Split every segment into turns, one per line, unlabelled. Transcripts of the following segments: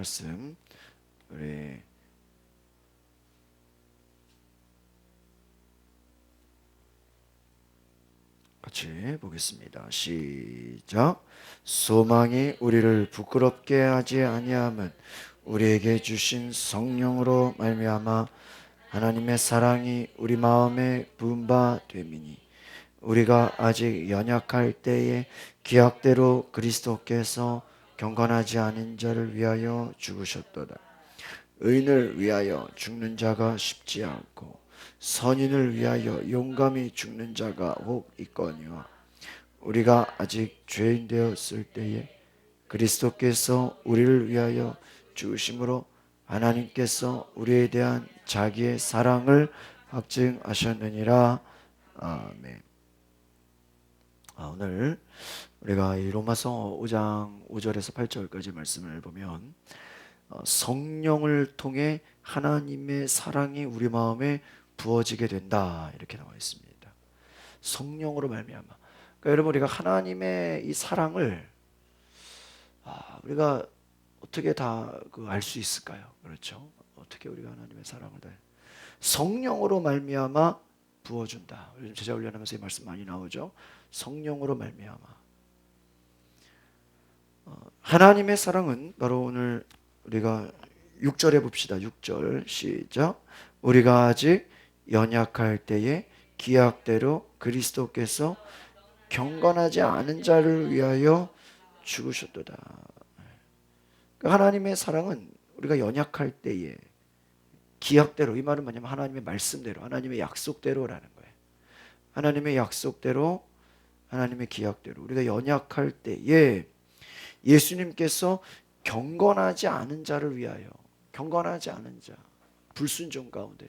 말씀 우리 같이 보겠습니다. 시작. 소망이 우리를 부끄럽게 하지 아니함은 우리에게 주신 성령으로 말미암아 하나님의 사랑이 우리 마음에 부은 바 됨이니 우리가 아직 연약할 때에 기약대로 그리스도께서 경건하지 않은 자를 위하여 죽으셨도다. 의인을 위하여 죽는 자가 쉽지 않고 선인을 위하여 용감히 죽는 자가 혹 있거니와 우리가 아직 죄인 되었을 때에 그리스도께서 우리를 위하여 죽으심으로 하나님께서 우리에 대한 자기의 사랑을 확증하셨느니라. 아멘. 오늘 우리가 이 로마서 5장 5절에서 8절까지 말씀을 보면 성령을 통해 하나님의 사랑이 우리 마음에 부어지게 된다 이렇게 나와 있습니다. 성령으로 말미암아. 그러니까 여러분 우리가 하나님의 이 사랑을 우리가 어떻게 다 알 수 있을까요? 그렇죠? 어떻게 우리가 하나님의 사랑을 다 성령으로 말미암아 부어준다. 요즘 제자 훈련하면서 이 말씀 많이 나오죠. 성령으로 말미암아. 하나님의 사랑은 바로 오늘 우리가 6절에 봅시다. 6절 시작. 우리가 아직 연약할 때에 기약대로 그리스도께서 경건하지 않은 자를 위하여 죽으셨도다. 하나님의 사랑은 우리가 연약할 때에 기약대로, 이 말은 뭐냐면 하나님의 말씀대로, 하나님의 약속대로라는 거예요. 하나님의 약속대로, 하나님의 기약대로 우리가 연약할 때에 예수님께서 경건하지 않은 자를 위하여, 경건하지 않은 자, 불순종 가운데,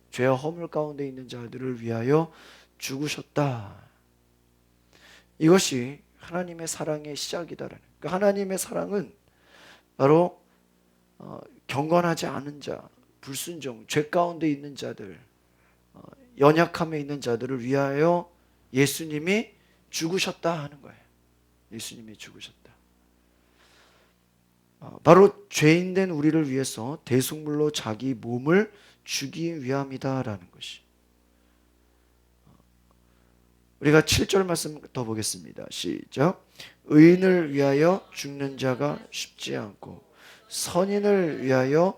죄와 허물 가운데 있는 자들을 위하여 죽으셨다. 이것이 하나님의 사랑의 시작이다라는. 그러니까 하나님의 사랑은 바로 경건하지 않은 자, 불순종, 죄 가운데 있는 자들, 연약함에 있는 자들을 위하여 예수님이 죽으셨다 하는 거예요. 예수님이 죽으셨다. 바로 죄인된 우리를 위해서 대속물로 자기 몸을 주기 위함이다라는 것이. 우리가 7절 말씀 더 보겠습니다. 시작. 의인을 위하여 죽는 자가 쉽지 않고 선인을 위하여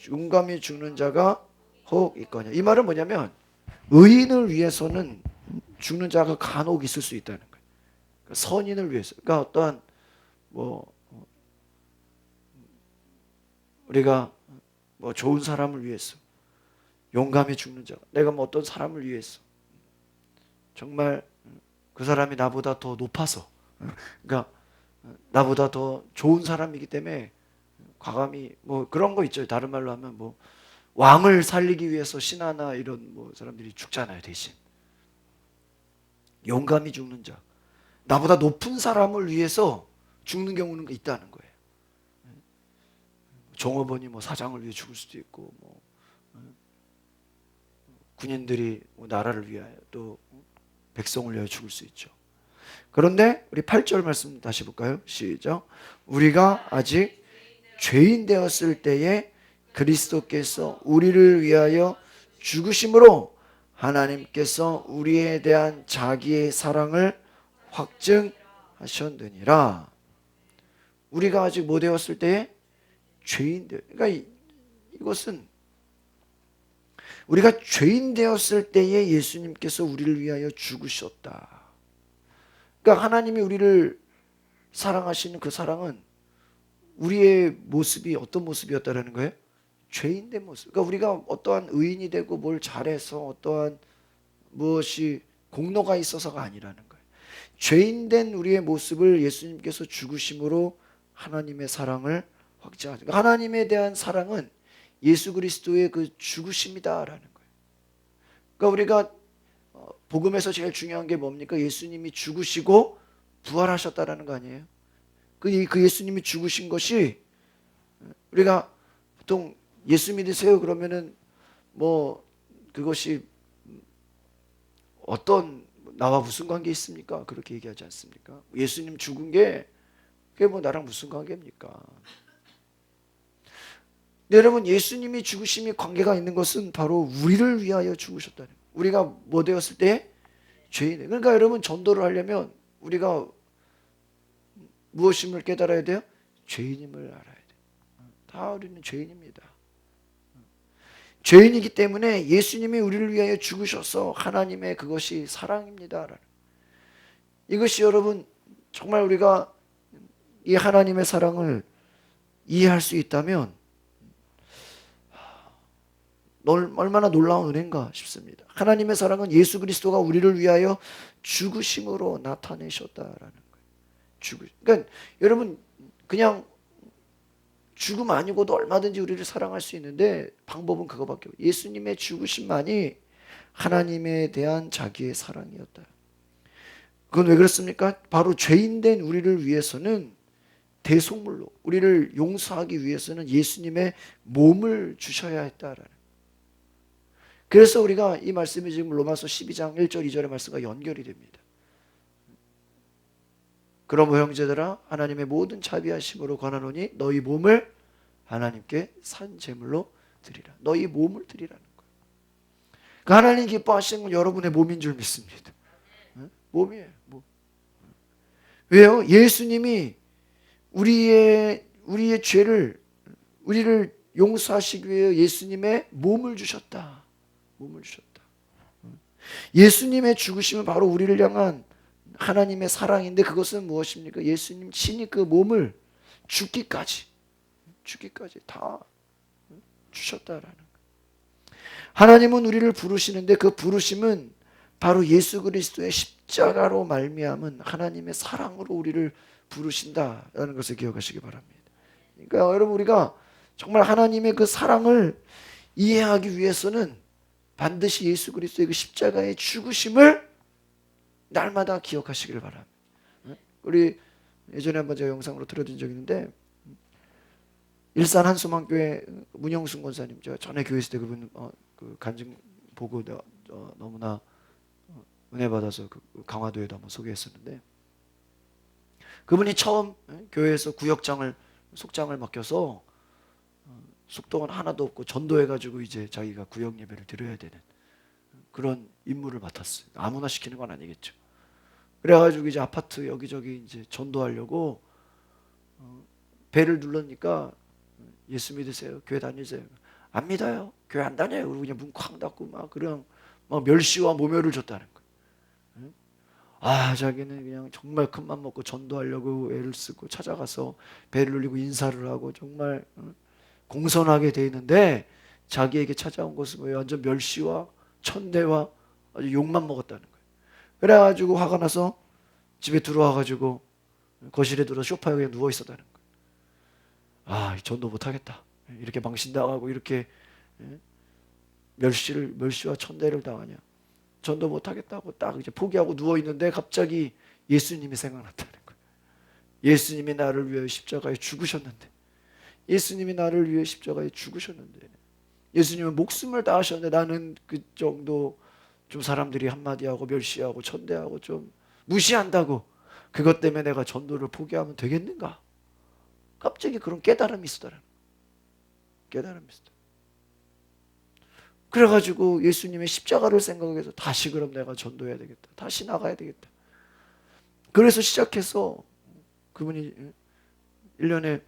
용감히 죽는 자가 혹 있거냐. 이 말은 뭐냐면 의인을 위해서는 죽는 자가 간혹 있을 수 있다는 거예요. 그러니까 선인을 위해서. 그러니까 어떠한 우리가 좋은 사람을 위해서 용감히 죽는 자, 내가 어떤 사람을 위해서 정말 그 사람이 나보다 더 높아서, 그러니까 나보다 더 좋은 사람이기 때문에 과감히 그런 거 있죠. 다른 말로 하면 왕을 살리기 위해서 신하나 이런 사람들이 죽잖아요. 대신 용감히 죽는 자, 나보다 높은 사람을 위해서 죽는 경우는 있다는 거예요. 종업원이 사장을 위해 죽을 수도 있고, 군인들이 나라를 위하여 또 백성을 위하여 죽을 수 있죠. 그런데 우리 8절 말씀 다시 볼까요? 시작. 우리가 아직 죄인 되었을 때에 그리스도께서 우리를 위하여 죽으심으로 하나님께서 우리에 대한 자기의 사랑을 확증하셨느니라. 우리가 아직 뭐 되었을 때에 죄인 되. 그러니까 이것은 우리가 죄인 되었을 때에 예수님께서 우리를 위하여 죽으셨다. 그러니까 하나님이 우리를 사랑하시는 그 사랑은 우리의 모습이 어떤 모습이었다라는 거예요? 죄인된 모습. 그러니까 우리가 어떠한 의인이 되고 뭘 잘해서 어떠한 무엇이 공로가 있어서가 아니라는 거예요. 죄인된 우리의 모습을 예수님께서 죽으심으로 하나님의 사랑을 확증하죠. 그러니까 하나님에 대한 사랑은 예수 그리스도의 그 죽으심이다라는 거예요. 그러니까 우리가 복음에서 제일 중요한 게 뭡니까? 예수님이 죽으시고 부활하셨다라는 거 아니에요? 그 예수님이 죽으신 것이 우리가 보통 예수 믿으세요 그러면은 그것이 어떤 나와 무슨 관계 있습니까? 그렇게 얘기하지 않습니까? 예수님 죽은 게 그게 나랑 무슨 관계입니까? 네, 여러분, 예수님이 죽으심이 관계가 있는 것은 바로 우리를 위하여 죽으셨다는 거예요. 우리가 뭐 되었을 때? 죄인이에요. 그러니까 여러분, 전도를 하려면 우리가 무엇임을 깨달아야 돼요? 죄인임을 알아야 돼요. 다 우리는 죄인입니다. 죄인이기 때문에 예수님이 우리를 위하여 죽으셔서 하나님의 그것이 사랑입니다. 이것이 여러분 정말 우리가 이 하나님의 사랑을 이해할 수 있다면 얼마나 놀라운 은혜인가 싶습니다. 하나님의 사랑은 예수 그리스도가 우리를 위하여 죽으심으로 나타내셨다라는 거예요. 그러니까 여러분 그냥 죽음 아니고도 얼마든지 우리를 사랑할 수 있는데 방법은 그거밖에 없어요. 예수님의 죽으심만이 하나님에 대한 자기의 사랑이었다. 그건 왜 그렇습니까? 바로 죄인된 우리를 위해서는 대속물로 우리를 용서하기 위해서는 예수님의 몸을 주셔야 했다라는. 그래서 우리가 이 말씀이 지금 로마서 12장 1절 2절의 말씀과 연결이 됩니다. 그러므로 형제들아 하나님의 모든 자비하심으로 권하노니 너희 몸을 하나님께 산 제물로 드리라. 너희 몸을 드리라는 거예요. 그 하나님 기뻐하시는 건 여러분의 몸인 줄 믿습니다. 몸이에요. 몸. 왜요? 예수님이 우리의 죄를 우리를 용서하시기 위해 예수님의 몸을 주셨다. 몸을 주셨다. 예수님의 죽으심은 바로 우리를 향한 하나님의 사랑인데 그것은 무엇입니까? 예수님 친히 그 몸을 죽기까지 다 주셨다라는 거예요. 하나님은 우리를 부르시는데 그 부르심은 바로 예수 그리스도의 십자가로 말미암은 하나님의 사랑으로 우리를 부르신다라는 것을 기억하시기 바랍니다. 그러니까 여러분 우리가 정말 하나님의 그 사랑을 이해하기 위해서는 반드시 예수 그리스도의 그 십자가의 죽으심을 날마다 기억하시기를 바랍니다. 우리 예전에 한번 제가 영상으로 들어준 적이 있는데 일산 한소망교회 문영순 권사님, 제가 전에 교회 있을 때 그분 그 간증 보고 너무나 은혜 받아서 그 강화도에도 한번 소개했었는데 그분이 처음 교회에서 구역장을 속장을 맡겨서 속동은 하나도 없고 전도해가지고 이제 자기가 구역 예배를 드려야 되는 그런 임무를 맡았어요. 아무나 시키는 건 아니겠죠. 그래가지고 이제 아파트 여기저기 이제 전도하려고 배를 눌러니까 예수 믿으세요? 교회 다니세요? 안 믿어요. 교회 안 다녀요. 그리고 그냥 문 쾅 닫고 막 그냥 막 멸시와 모멸을 줬다는 거예요. 아, 자기는 그냥 정말 큰맘 먹고 전도하려고 애를 쓰고 찾아가서 배를 눌리고 인사를 하고 정말 공손하게 돼 있는데 자기에게 찾아온 것은 완전 멸시와 천대와 아주 욕만 먹었다는 거예요. 그래가지고 화가 나서 집에 들어와가지고 거실에 들어 소파에 그냥 누워 있었다는 거예요. 아, 전도 못하겠다. 이렇게 망신당하고 이렇게 멸시와 천대를 당하냐. 전도 못하겠다고 딱 이제 포기하고 누워 있는데 갑자기 예수님이 생각났다는 거예요. 예수님이 나를 위해 십자가에 죽으셨는데, 예수님이 나를 위해 십자가에 죽으셨는데, 예수님은 목숨을 다하셨는데 나는 그 정도 좀 사람들이 한마디 하고 멸시하고 천대하고 좀 무시한다고 그것 때문에 내가 전도를 포기하면 되겠는가? 갑자기 그런 깨달음이 있었더라는 거예요. 깨달음이 있었다. 그래가지고 예수님의 십자가를 생각해서 다시 그럼 내가 전도해야 되겠다. 다시 나가야 되겠다. 그래서 시작해서 그분이 1년에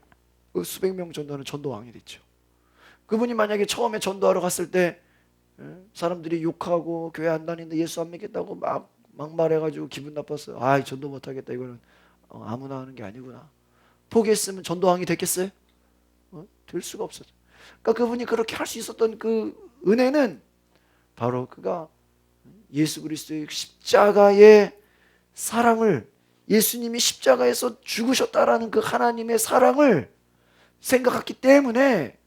수백 명 전도하는 전도왕이 됐죠. 그분이 만약에 처음에 전도하러 갔을 때 사람들이 욕하고 교회 안 다니는데 예수 안 믿겠다고 막 막말해가지고 기분 나빴어요. 아, 전도 못하겠다. 이거는 아무나 하는 게 아니구나. 포기했으면 전도왕이 됐겠어요? 될 수가 없었죠. 그러니까 그분이 그렇게 할 수 있었던 그 은혜는 바로 그가 예수 그리스도의 십자가의 사랑을, 예수님이 십자가에서 죽으셨다라는 그 하나님의 사랑을 생각했기 때문에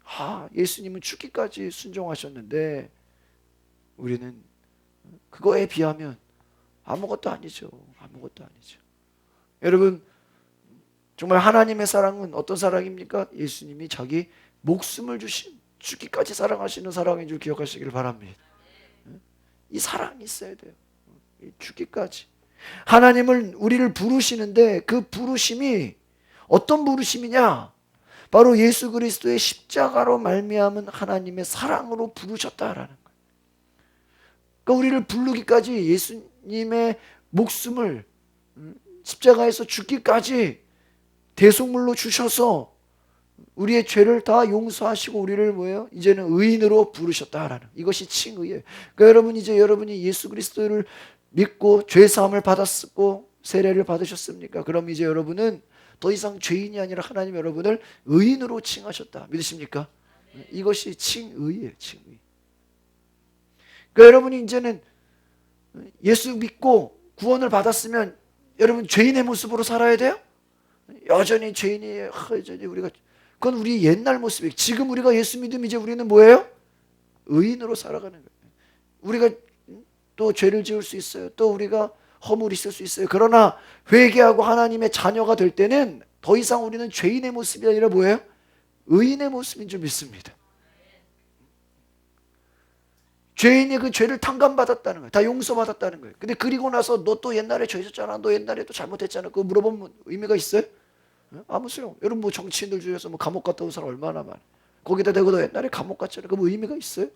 예수님은 죽기까지 순종하셨는데 우리는 그거에 비하면 아무것도 아니죠. 아무것도 아니죠. 여러분, 정말 하나님의 사랑은 어떤 사랑입니까? 예수님이 자기 목숨을 주신, 죽기까지 사랑하시는 사랑인 줄 기억하시길 바랍니다. 이 사랑이 있어야 돼요. 죽기까지. 하나님은 우리를 부르시는데 그 부르심이 어떤 부르심이냐? 바로 예수 그리스도의 십자가로 말미암은 하나님의 사랑으로 부르셨다라는 거예요. 그러니까 우리를 부르기까지 예수님의 목숨을 십자가에서 죽기까지 대속물로 주셔서 우리의 죄를 다 용서하시고 우리를 뭐예요? 이제는 의인으로 부르셨다라는, 이것이 칭의예요. 그러니까 여러분, 이제 여러분이 예수 그리스도를 믿고 죄 사함을 받았고 세례를 받으셨습니까? 그럼 이제 여러분은 더 이상 죄인이 아니라 하나님 여러분을 의인으로 칭하셨다. 믿으십니까? 이것이 칭의예요. 칭의. 그러니까 여러분이 이제는 예수 믿고 구원을 받았으면 여러분 죄인의 모습으로 살아야 돼요? 여전히 죄인이에요. 여전히 우리가, 그건 우리 옛날 모습이에요. 지금 우리가 예수 믿으면 이제 우리는 뭐예요? 의인으로 살아가는 거예요. 우리가 또 죄를 지을 수 있어요. 또 우리가 허물이 있을 수 있어요. 그러나 회개하고 하나님의 자녀가 될 때는 더 이상 우리는 죄인의 모습이 아니라 뭐예요? 의인의 모습인 줄 믿습니다. 죄인이 그 죄를 탕감받았다는 거예요. 다 용서받았다는 거예요. 근데 그리고 나서 너 또 옛날에 죄 졌잖아. 너 옛날에 또 잘못했잖아. 그거 물어보면 의미가 있어요? 아무 소용. 여러분 뭐 정치인들 중에서 뭐 감옥 갔다 온 사람 얼마나 많아. 거기다 대고 너 옛날에 감옥 갔잖아. 그거 뭐 의미가 있어요?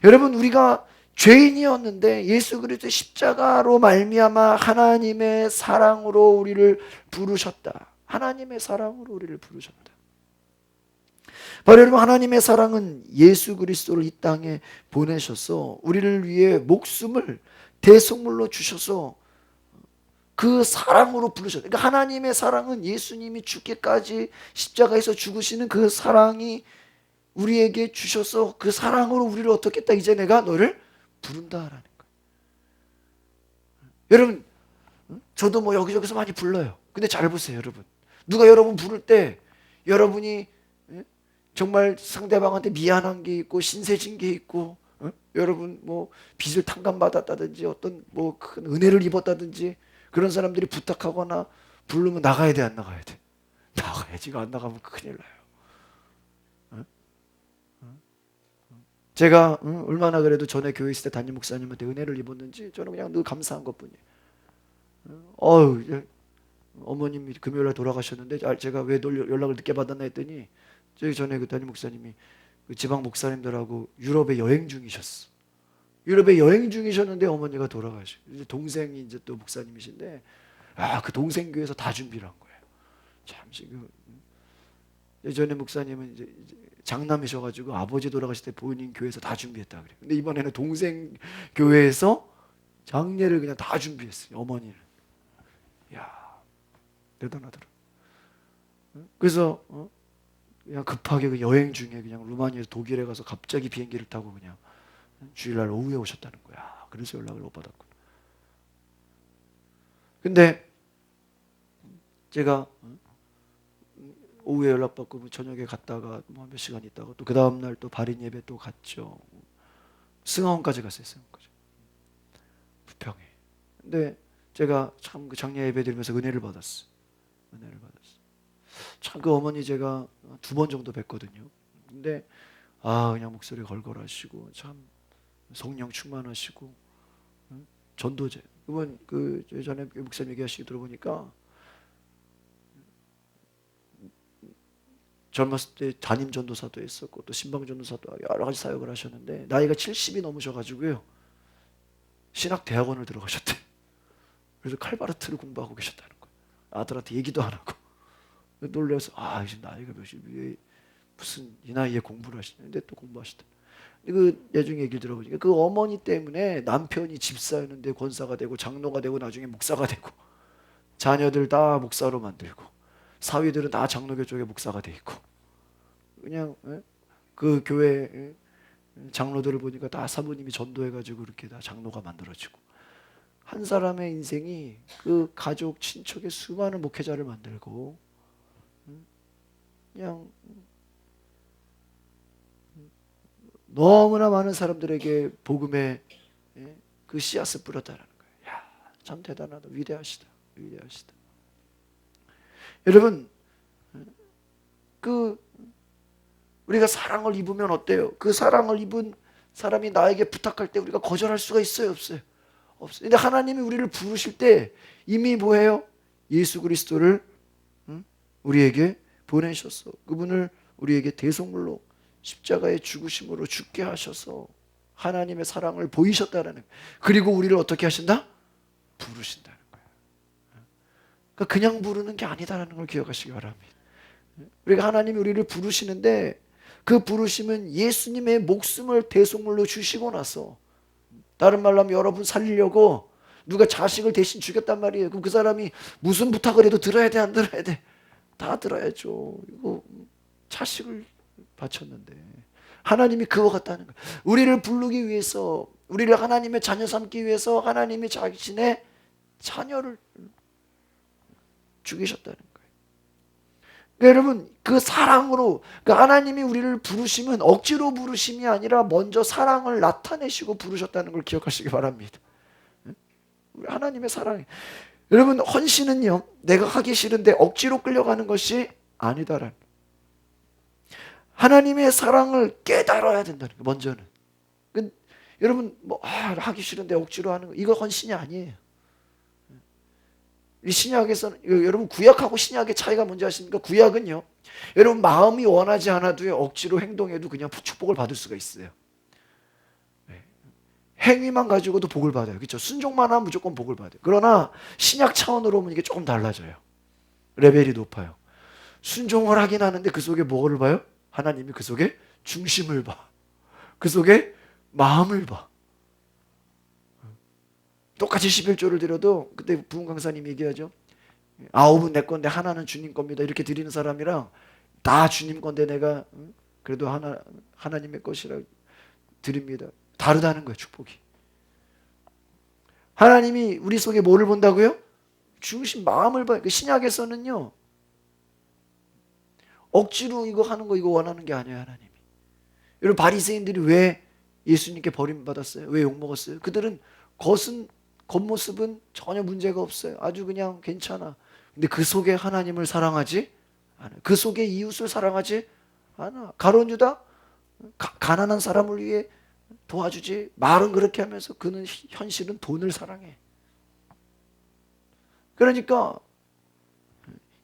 여러분, 우리가 죄인이었는데 예수 그리스도의 십자가로 말미암아 하나님의 사랑으로 우리를 부르셨다. 하나님의 사랑으로 우리를 부르셨다. 바로 여러분, 하나님의 사랑은 예수 그리스도를 이 땅에 보내셔서 우리를 위해 목숨을 대속물로 주셔서 그 사랑으로 부르셨다. 그러니까 하나님의 사랑은 예수님이 죽기까지 십자가에서 죽으시는 그 사랑이 우리에게 주셔서 그 사랑으로 우리를 어떻게 했다? 이제 내가 너를 부른다라는 거예요. 여러분, 저도 뭐 여기저기서 많이 불러요. 근데 잘 보세요, 여러분. 누가 여러분 부를 때 여러분이 정말 상대방한테 미안한 게 있고 신세진 게 있고, 여러분 뭐 빚을 탕감받았다든지 어떤 뭐 큰 은혜를 입었다든지 그런 사람들이 부탁하거나 부르면 나가야 돼, 안 나가야 돼? 나가야지. 안 나가면 큰일 나요. 제가 얼마나 그래도 전에 교회 있을 때 담임 목사님한테 은혜를 입었는지 저는 그냥 늘 감사한 것뿐이에요. 어머님이 금요일에 돌아가셨는데 제가 왜 연락을 늦게 받았나 했더니 저희 전에 그 담임 목사님이 그 지방 목사님들하고 유럽에 여행 중이셨어. 유럽에 여행 중이셨는데 어머니가 돌아가셔. 이제 동생이 이제 또 목사님이신데 그 동생 교회에서 다 준비를 한 거예요. 참 지금 예전에 목사님은 이제 장남이셔가지고 아버지 돌아가실 때 본인 교회에서 다 준비했다 그래요. 근데 이번에는 동생 교회에서 장례를 그냥 다 준비했어요. 어머니를. 야, 대단하더라. 그래서 그냥 급하게 그 여행 중에 그냥 루마니아에서 독일에 가서 갑자기 비행기를 타고 그냥 주일날 오후에 오셨다는 거야. 그래서 연락을 못 받았구나. 근데 제가 오후에 연락받고 저녁에 갔다가 뭐 몇 시간 있다가 또 그 다음날 또 발인 예배 또 갔죠. 승하원까지 갔어요. 승하원까지. 부평에. 근데 제가 참 그 장례 예배 드리면서 은혜를 받았어요. 은혜를 받았어요. 참 그 어머니 제가 2번 정도 뵀거든요. 근데 그냥 목소리 걸걸하시고 참 성령 충만하시고 전도제. 그분 그 전에 목사님 얘기하시기 들어보니까 젊었을 때 담임 전도사도 했었고 또 신방 전도사도 여러 가지 사역을 하셨는데 나이가 70이 넘으셔가지고요 신학 대학원을 들어가셨대. 그래서 칼바르트를 공부하고 계셨다는 거예요. 아들한테 얘기도 안 하고. 놀라서 지금 나이가 몇이 무슨 이 나이에 공부를 하시는데 또 공부하시다. 그 예중 얘기를 들어보니까 그 어머니 때문에 남편이 집사였는데 권사가 되고 장로가 되고 나중에 목사가 되고 자녀들 다 목사로 만들고 사위들은 다 장로교 쪽에 목사가 돼 있고 그냥 그 교회 장로들을 보니까 다 사모님이 전도해가지고 이렇게 다 장로가 만들어지고 한 사람의 인생이 그 가족 친척의 수많은 목회자를 만들고 그냥 너무나 많은 사람들에게 복음의 그 씨앗을 뿌렸다는 거예요. 참 대단하다. 위대하시다. 위대하시다. 여러분, 우리가 사랑을 입으면 어때요? 그 사랑을 입은 사람이 나에게 부탁할 때 우리가 거절할 수가 있어요? 없어요? 없어요. 근데 하나님이 우리를 부르실 때 이미 뭐예요? 예수 그리스도를 우리에게 보내셔서 그분을 우리에게 대속물로 십자가의 죽으심으로 죽게 하셔서 하나님의 사랑을 보이셨다는 거예요. 그리고 우리를 어떻게 하신다? 부르신다는 거예요. 그러니까 그냥 부르는 게 아니다라는 걸 기억하시기 바랍니다. 우리가 하나님이 우리를 부르시는데 그 부르심은 예수님의 목숨을 대속물로 주시고 나서, 다른 말로 하면 여러분 살리려고 누가 자식을 대신 죽였단 말이에요. 그럼 그 사람이 무슨 부탁을 해도 들어야 돼, 안 들어야 돼? 다 들어야죠. 이거 자식을 바쳤는데 하나님이 그와 같다는 거예요. 우리를 부르기 위해서, 우리를 하나님의 자녀 삼기 위해서 하나님이 자신의 자녀를 죽이셨다는 거예요. 그러니까 여러분, 그 사랑으로, 그러니까 하나님이 우리를 부르심은 억지로 부르심이 아니라 먼저 사랑을 나타내시고 부르셨다는 걸 기억하시기 바랍니다. 하나님의 사랑이, 여러분, 헌신은요, 내가 하기 싫은데 억지로 끌려가는 것이 아니다라는, 하나님의 사랑을 깨달아야 된다는 거, 먼저는. 여러분, 하기 싫은데 억지로 하는 거, 이거 헌신이 아니에요. 이 신약에서는, 여러분, 구약하고 신약의 차이가 뭔지 아십니까? 구약은요, 여러분, 마음이 원하지 않아도 억지로 행동해도 그냥 축복을 받을 수가 있어요. 행위만 가지고도 복을 받아요. 그렇죠? 순종만 하면 무조건 복을 받아요. 그러나 신약 차원으로 보면 이게 조금 달라져요. 레벨이 높아요. 순종을 하긴 하는데 그 속에 뭐를 봐요? 하나님이 그 속에 중심을 봐. 그 속에 마음을 봐. 똑같이 11조를 드려도 그때 부흥 강사님이 얘기하죠. 9은 내 건데 하나는 주님 겁니다. 이렇게 드리는 사람이랑 다 주님 건데 내가 그래도 하나님의 것이라 드립니다. 다르다는 거예요, 축복이. 하나님이 우리 속에 뭐를 본다고요? 중심, 마음을 봐요. 신약에서는요, 억지로 이거 하는 거, 이거 원하는 게 아니에요, 하나님이. 여러분, 바리새인들이 왜 예수님께 버림받았어요? 왜 욕먹었어요? 그들은 겉모습은 전혀 문제가 없어요. 아주 그냥 괜찮아. 근데 그 속에 하나님을 사랑하지 않아요. 그 속에 이웃을 사랑하지 않아. 가룟 유다, 가난한 사람을 위해 도와주지. 말은 그렇게 하면서 그는 현실은 돈을 사랑해. 그러니까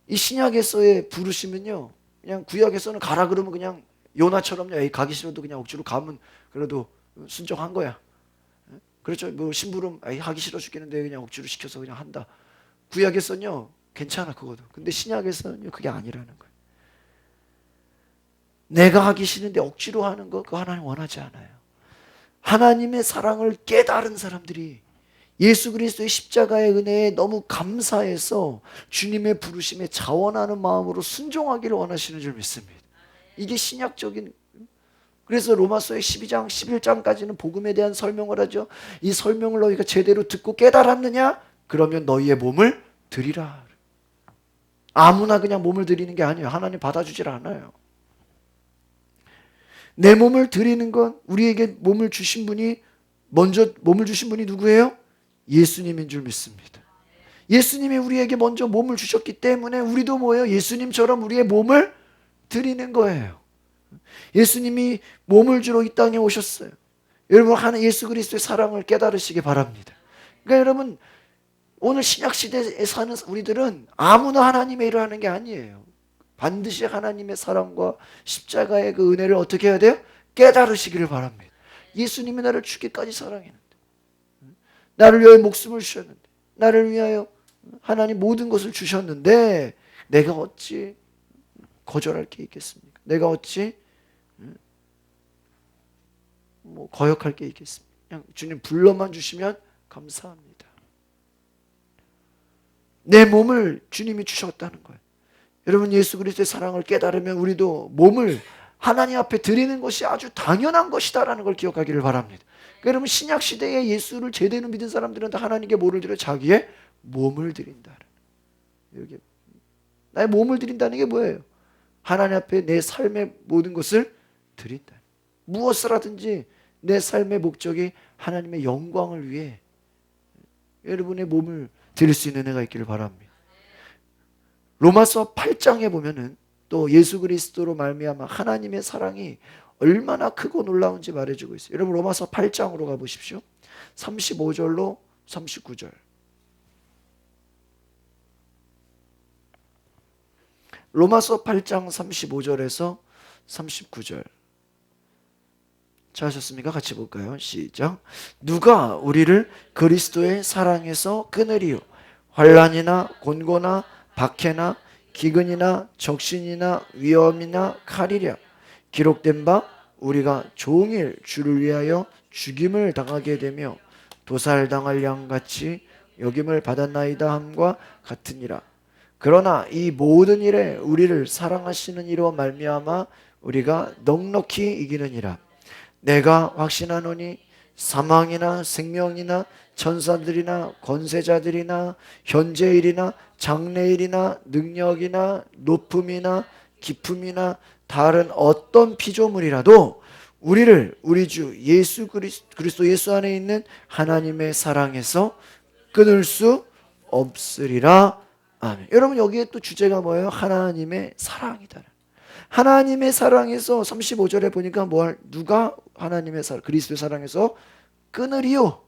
이 신약에서의 부르심은요, 그냥 구약에서는 가라 그러면 그냥 요나처럼요, 에이, 가기 싫어도 그냥 억지로 가면 그래도 순종한 거야. 그렇죠. 뭐 심부름, 에이, 하기 싫어 죽겠는데 그냥 억지로 시켜서 그냥 한다. 구약에서는요, 괜찮아 그거도. 근데 신약에서는요, 그게 아니라는 거예요. 내가 하기 싫은데 억지로 하는 거, 그거 하나님 원하지 않아요. 하나님의 사랑을 깨달은 사람들이 예수 그리스도의 십자가의 은혜에 너무 감사해서 주님의 부르심에 자원하는 마음으로 순종하기를 원하시는 줄 믿습니다. 이게 신약적인, 그래서 로마서의 12장, 11장까지는 복음에 대한 설명을 하죠. 이 설명을 너희가 제대로 듣고 깨달았느냐? 그러면 너희의 몸을 드리라. 아무나 그냥 몸을 드리는 게 아니에요. 하나님 받아주질 않아요. 내 몸을 드리는 건, 우리에게 몸을 주신 분이, 먼저 몸을 주신 분이 누구예요? 예수님인 줄 믿습니다. 예수님이 우리에게 먼저 몸을 주셨기 때문에 우리도 뭐예요? 예수님처럼 우리의 몸을 드리는 거예요. 예수님이 몸을 주러 이 땅에 오셨어요. 여러분, 예수 그리스도의 사랑을 깨달으시기 바랍니다. 그러니까 여러분, 오늘 신약 시대에 사는 우리들은 아무나 하나님의 일을 하는 게 아니에요. 반드시 하나님의 사랑과 십자가의 그 은혜를 어떻게 해야 돼요? 깨달으시기를 바랍니다. 예수님이 나를 죽기까지 사랑했는데, 나를 위하여 목숨을 주셨는데, 나를 위하여 하나님 모든 것을 주셨는데 내가 어찌 거절할 게 있겠습니까? 내가 어찌 거역할 게 있겠습니까? 그냥 주님 불러만 주시면 감사합니다. 내 몸을 주님이 주셨다는 거예요. 여러분, 예수 그리스도의 사랑을 깨달으면 우리도 몸을 하나님 앞에 드리는 것이 아주 당연한 것이다라는 걸 기억하기를 바랍니다. 그러니까 여러분, 신약 시대에 예수를 제대로 믿은 사람들은 다 하나님께 뭐를 드려? 자기의 몸을 드린다. 이렇게 나의 몸을 드린다는 게 뭐예요? 하나님 앞에 내 삶의 모든 것을 드린다. 무엇을 하든지 내 삶의 목적이 하나님의 영광을 위해 여러분의 몸을 드릴 수 있는 은혜가 있기를 바랍니다. 로마서 8장에 보면은 또 예수 그리스도로 말미암아 하나님의 사랑이 얼마나 크고 놀라운지 말해주고 있어요. 여러분, 로마서 8장으로 가보십시오. 35절로 39절. 로마서 8장 35절에서 39절. 찾으셨습니까? 같이 볼까요? 시작. 누가 우리를 그리스도의 사랑에서 끊으리요? 환난이나 곤고나 박해나 기근이나 적신이나 위험이나 칼이랴. 기록된 바 우리가 종일 주를 위하여 죽임을 당하게 되며 도살당할 양같이 여김을 받았나이다 함과 같으니라. 그러나 이 모든 일에 우리를 사랑하시는 이로 말미암아 우리가 넉넉히 이기느니라. 내가 확신하노니 사망이나 생명이나 천사들이나 권세자들이나 현재일이나 장래일이나 능력이나 높음이나 깊음이나 다른 어떤 피조물이라도 우리를 우리 주 예수 그리스도 예수 안에 있는 하나님의 사랑에서 끊을 수 없으리라. 아멘. 여러분, 여기에 또 주제가 뭐예요? 하나님의 사랑이다. 하나님의 사랑에서 35절에 보니까 누가 하나님의 사랑, 그리스도의 사랑에서 끊으리요?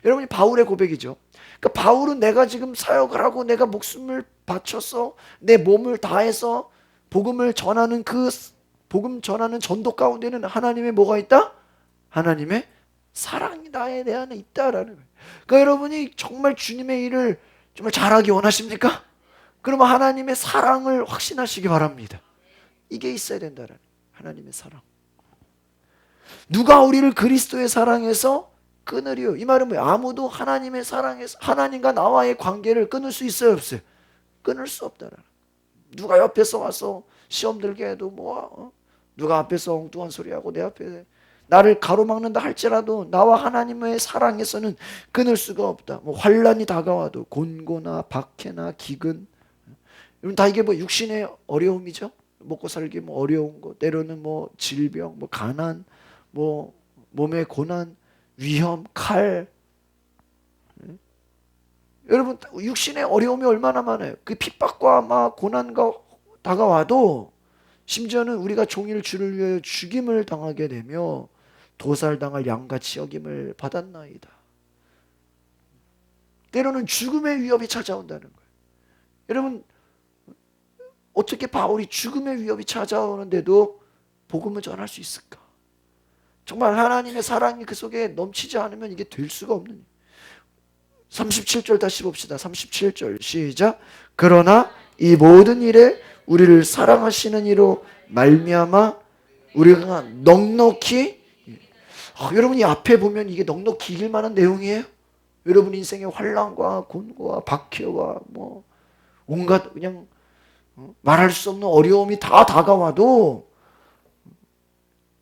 여러분이 바울의 고백이죠. 그러니까 바울은 내가 지금 사역을 하고 내가 목숨을 바쳐서 내 몸을 다해서 복음을 전하는 그 복음 전하는 전도 가운데는 하나님의 뭐가 있다? 하나님의 사랑이 나에 내 안에 있다라는 거예요. 그러니까 여러분이 정말 주님의 일을 정말 잘하기 원하십니까? 그러면 하나님의 사랑을 확신하시기 바랍니다. 이게 있어야 된다라는 하나님의 사랑. 누가 우리를 그리스도의 사랑에서 끊으리요? 이 말은 뭐예요? 아무도 하나님의 사랑에서 하나님과 나와의 관계를 끊을 수 있어요, 없어요? 끊을 수 없다라는. 누가 옆에서 와서 시험 들게 해도 누가 앞에서 엉뚱한 소리하고 내 앞에 나를 가로막는다 할지라도 나와 하나님의 사랑에서는 끊을 수가 없다. 환난이 다가와도 곤고나 박해나 기근, 여러분 다 이게 육신의 어려움이죠. 먹고 살기 어려운 거, 때로는 질병, 가난, 몸의 고난, 위험, 칼. 여러분 육신의 어려움이 얼마나 많아요. 그 핍박과 고난과 다가와도 심지어는 우리가 종일 주를 위하여 죽임을 당하게 되며 도살당할 양같이 여김을 받았나이다. 때로는 죽음의 위협이 찾아온다는 거예요. 여러분 어떻게 바울이 죽음의 위협이 찾아오는데도 복음을 전할 수 있을까? 정말 하나님의 사랑이 그 속에 넘치지 않으면 이게 될 수가 없는 일이에요. 37절 다시 봅시다. 37절 시작. 그러나 이 모든 일에 우리를 사랑하시는 이로 말미암아 우리가 넉넉히 여러분이 앞에 보면 이게 넉넉히 이길 만한 내용이에요. 여러분 인생의 환난과 곤고와 박해와 온갖 그냥 말할 수 없는 어려움이 다 다가와도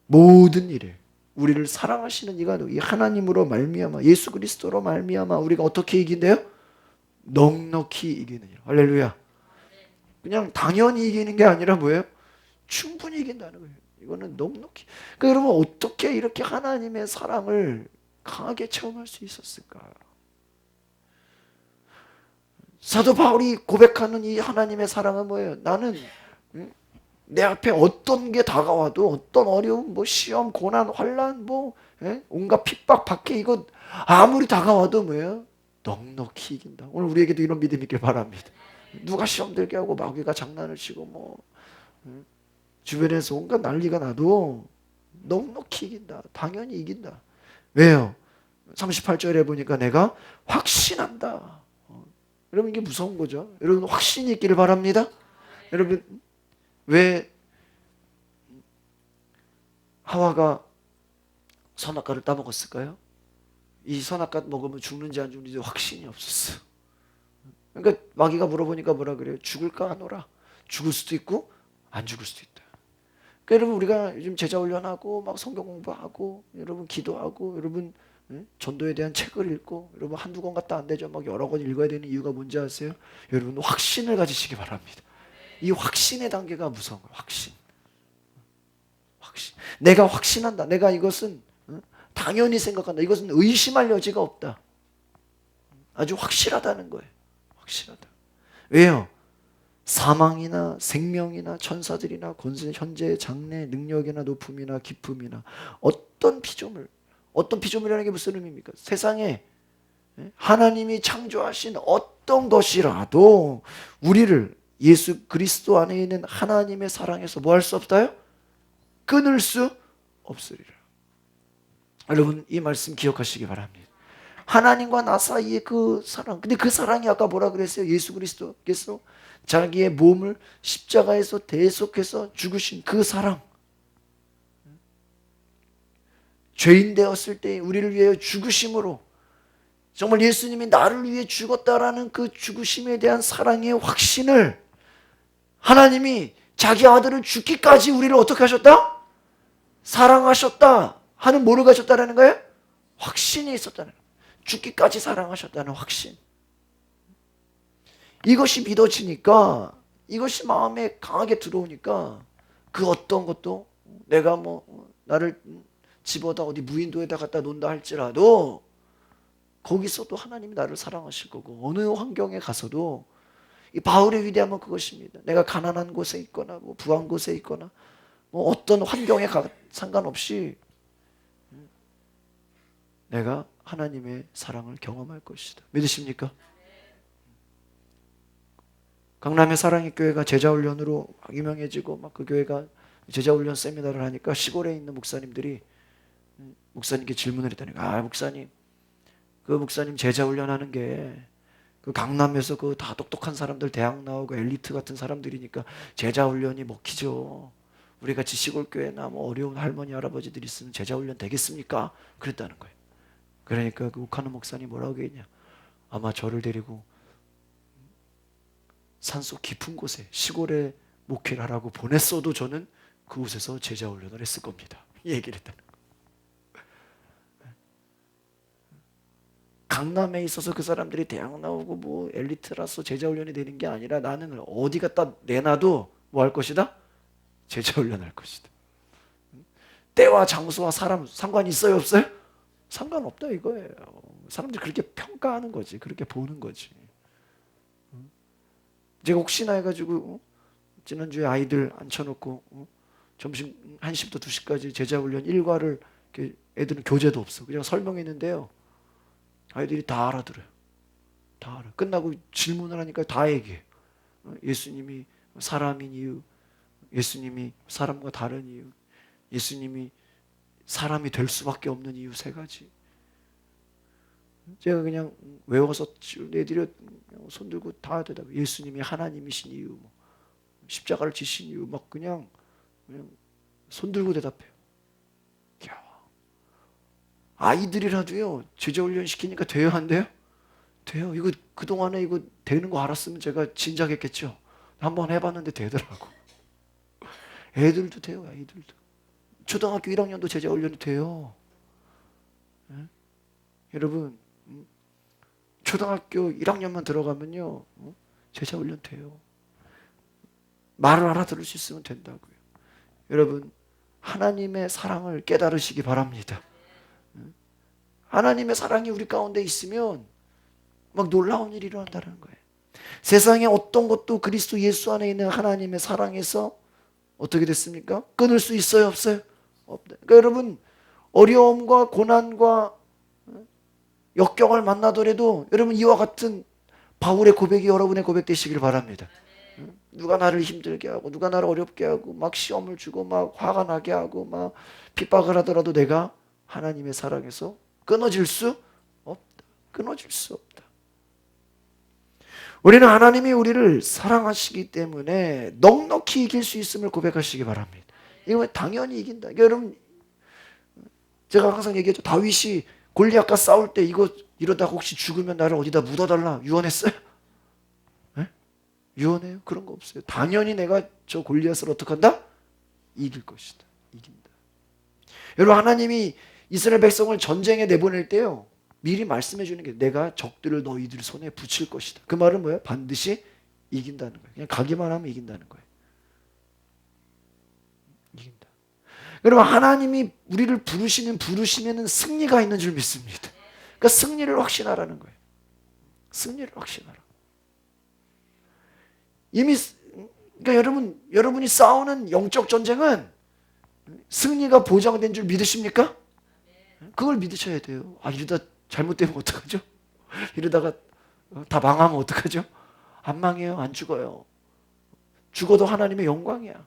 모든 일에 우리를 사랑하시는 이가 이 하나님으로 말미암아 예수 그리스도로 말미암아 우리가 어떻게 이긴대요? 넉넉히 이기느니라. 할렐루야. 그냥 당연히 이기는 게 아니라 뭐예요? 충분히 이긴다는 거예요. 이거는 넉넉히. 그러니까 여러분 어떻게 이렇게 하나님의 사랑을 강하게 체험할 수 있었을까? 사도 바울이 고백하는 이 하나님의 사랑은 뭐예요? 나는 내 앞에 어떤 게 다가와도 어떤 어려움, 시험, 고난, 환난, 온갖 핍박, 박해 이거 아무리 다가와도 뭐예요? 넉넉히 이긴다. 오늘 우리에게도 이런 믿음이 있길 바랍니다. 누가 시험 들게 하고 마귀가 장난을 치고 주변에서 온갖 난리가 나도 넉넉히 이긴다. 당연히 이긴다. 왜요? 38절에 보니까 내가 확신한다. 여러분 이게 무서운 거죠. 여러분 확신이 있기를 바랍니다. 여러분 왜 하와가 선악과를 따먹었을까요? 이 선악과 먹으면 죽는지 안 죽는지 확신이 없었어. 그러니까 마귀가 물어보니까 뭐라 그래요? 죽을까 하노라. 죽을 수도 있고 안 죽을 수도 있다. 그러니까 여러분 우리가 요즘 제자 훈련하고 성경 공부하고 여러분 기도하고 여러분 전도에 대한 책을 읽고 여러분 한두 권 갖다 안 되죠. 여러 권 읽어야 되는 이유가 뭔지 아세요? 여러분 확신을 가지시기 바랍니다. 이 확신의 단계가 무서운 거예요. 확신. 내가 확신한다. 내가 이것은 당연히 생각한다. 이것은 의심할 여지가 없다. 아주 확실하다는 거예요. 확실하다. 왜요? 사망이나 생명이나 천사들이나 권세, 현재, 장래, 능력이나 높음이나 깊음이나 어떤 피조물이라는 게 무슨 의미입니까? 세상에 하나님이 창조하신 어떤 것이라도 우리를 예수 그리스도 안에 있는 하나님의 사랑에서 뭐 할 수 없다요? 끊을 수 없으리라. 여러분 이 말씀 기억하시기 바랍니다. 하나님과 나 사이의 그 사랑. 근데 그 사랑이 아까 뭐라 그랬어요? 예수 그리스도께서 자기의 몸을 십자가에서 대속해서 죽으신 그 사랑. 죄인 되었을 때 우리를 위하여 죽으심으로 정말 예수님이 나를 위해 죽었다라는 그 죽으심에 대한 사랑의 확신을 하나님이 자기 아들을 죽기까지 우리를 어떻게 하셨다? 사랑하셨다 하는 뭐를 가졌다라는 거예요? 확신이 있었다는 거예요. 죽기까지 사랑하셨다는 확신. 이것이 믿어지니까, 이것이 마음에 강하게 들어오니까 그 어떤 것도 내가 뭐 나를 집어다 어디 무인도에다 갖다 놓는다 할지라도 거기서도 하나님이 나를 사랑하실 거고, 어느 환경에 가서도 이 바울의 위대함은 그것입니다. 내가 가난한 곳에 있거나 뭐 부한 곳에 있거나 뭐 어떤 환경에 상관없이 내가 하나님의 사랑을 경험할 것이다. 믿으십니까? 강남의 사랑의 교회가 제자훈련으로 유명해지고 막 그 교회가 제자훈련 세미나를 하니까 시골에 있는 목사님들이 목사님께 질문을 했다니, 목사님, 그 목사님 제자훈련하는 게 그 강남에서 그 다 똑똑한 사람들 대학 나오고 엘리트 같은 사람들이니까 제자훈련이 먹히죠. 우리 같이 시골 교회나 뭐 어려운 할머니 할아버지들이 있으면 제자훈련 되겠습니까? 그랬다는 거예요. 그러니까 그 욱하는 목사님 뭐라고 했냐? 아마 저를 데리고 산속 깊은 곳에 시골에 목회를 하라고 보냈어도 저는 그곳에서 제자훈련을 했을 겁니다. 이 얘기를 했다는 거예요. 강남에 있어서 그 사람들이 대학 나오고 뭐 엘리트라서 제자훈련이 되는 게 아니라 나는 어디 갖다 내놔도 뭐 할 것이다? 제자훈련할 것이다. 때와 장소와 사람 상관이 있어요, 없어요? 상관없다 이거예요. 사람들이 그렇게 평가하는 거지, 그렇게 보는 거지. 제가 혹시나 해가지고 지난주에 아이들 앉혀놓고 점심 1시부터 2시까지 제자훈련 일과를 애들은 교재도 없어. 그냥 설명했는데요. 아이들이 다 알아들어요. 다 알아. 끝나고 질문을 하니까 다 얘기해. 예수님이 사람인 이유, 예수님이 사람과 다른 이유, 예수님이 사람이 될 수밖에 없는 이유 3가지. 제가 그냥 외워서 애들이 손들고 다 대답해. 예수님이 하나님이신 이유, 십자가를 지신 이유, 막 그냥 손들고 대답해요. 아이들이라도요, 제자훈련 시키니까 돼요, 안 돼요? 돼요. 이거 그동안에 이거 되는 거 알았으면 제가 진작했겠죠. 한번 해봤는데 되더라고. 애들도 돼요, 아이들도. 초등학교 1학년도 제자훈련이 돼요. 네? 여러분, 초등학교 1학년만 들어가면요, 제자훈련 돼요. 말을 알아들을 수 있으면 된다고요. 여러분, 하나님의 사랑을 깨달으시기 바랍니다. 하나님의 사랑이 우리 가운데 있으면 막 놀라운 일이 일어난다는 거예요. 세상에 어떤 것도 그리스도 예수 안에 있는 하나님의 사랑에서 어떻게 됐습니까? 끊을 수 있어요, 없어요? 없다. 그러니까 여러분, 어려움과 고난과 역경을 만나더라도 여러분 이와 같은 바울의 고백이 여러분의 고백 되시길 바랍니다. 누가 나를 힘들게 하고 누가 나를 어렵게 하고 막 시험을 주고 막 화가 나게 하고 막 핍박을 하더라도 내가 하나님의 사랑에서 끊어질 수 없다. 끊어질 수 없다. 우리는 하나님이 우리를 사랑하시기 때문에 넉넉히 이길 수 있음을 고백하시기 바랍니다. 이거 당연히 이긴다. 그러니까 여러분, 제가 항상 얘기했죠. 다윗이 골리앗과 싸울 때 이거 이러다가 혹시 죽으면 나를 어디다 묻어달라 유언했어요? 네? 유언해요? 그런 거 없어요. 당연히 내가 저 골리앗을 어떻게 한다? 이길 것이다. 이긴다. 여러분, 하나님이 이스라엘 백성을 전쟁에 내보낼 때요, 미리 말씀해 주는 게 내가 적들을 너희들 손에 붙일 것이다. 그 말은 뭐예요? 반드시 이긴다는 거예요. 그냥 가기만 하면 이긴다는 거예요. 이긴다. 여러분, 하나님이 우리를 부르시면은 승리가 있는 줄 믿습니다. 그러니까 승리를 확신하라는 거예요. 승리를 확신하라. 이미 그러니까 여러분이 싸우는 영적 전쟁은 승리가 보장된 줄 믿으십니까? 그걸 믿으셔야 돼요. 이러다 잘못되면 어떡하죠? 이러다가 다 망하면 어떡하죠? 안 망해요. 안 죽어요. 죽어도 하나님의 영광이야.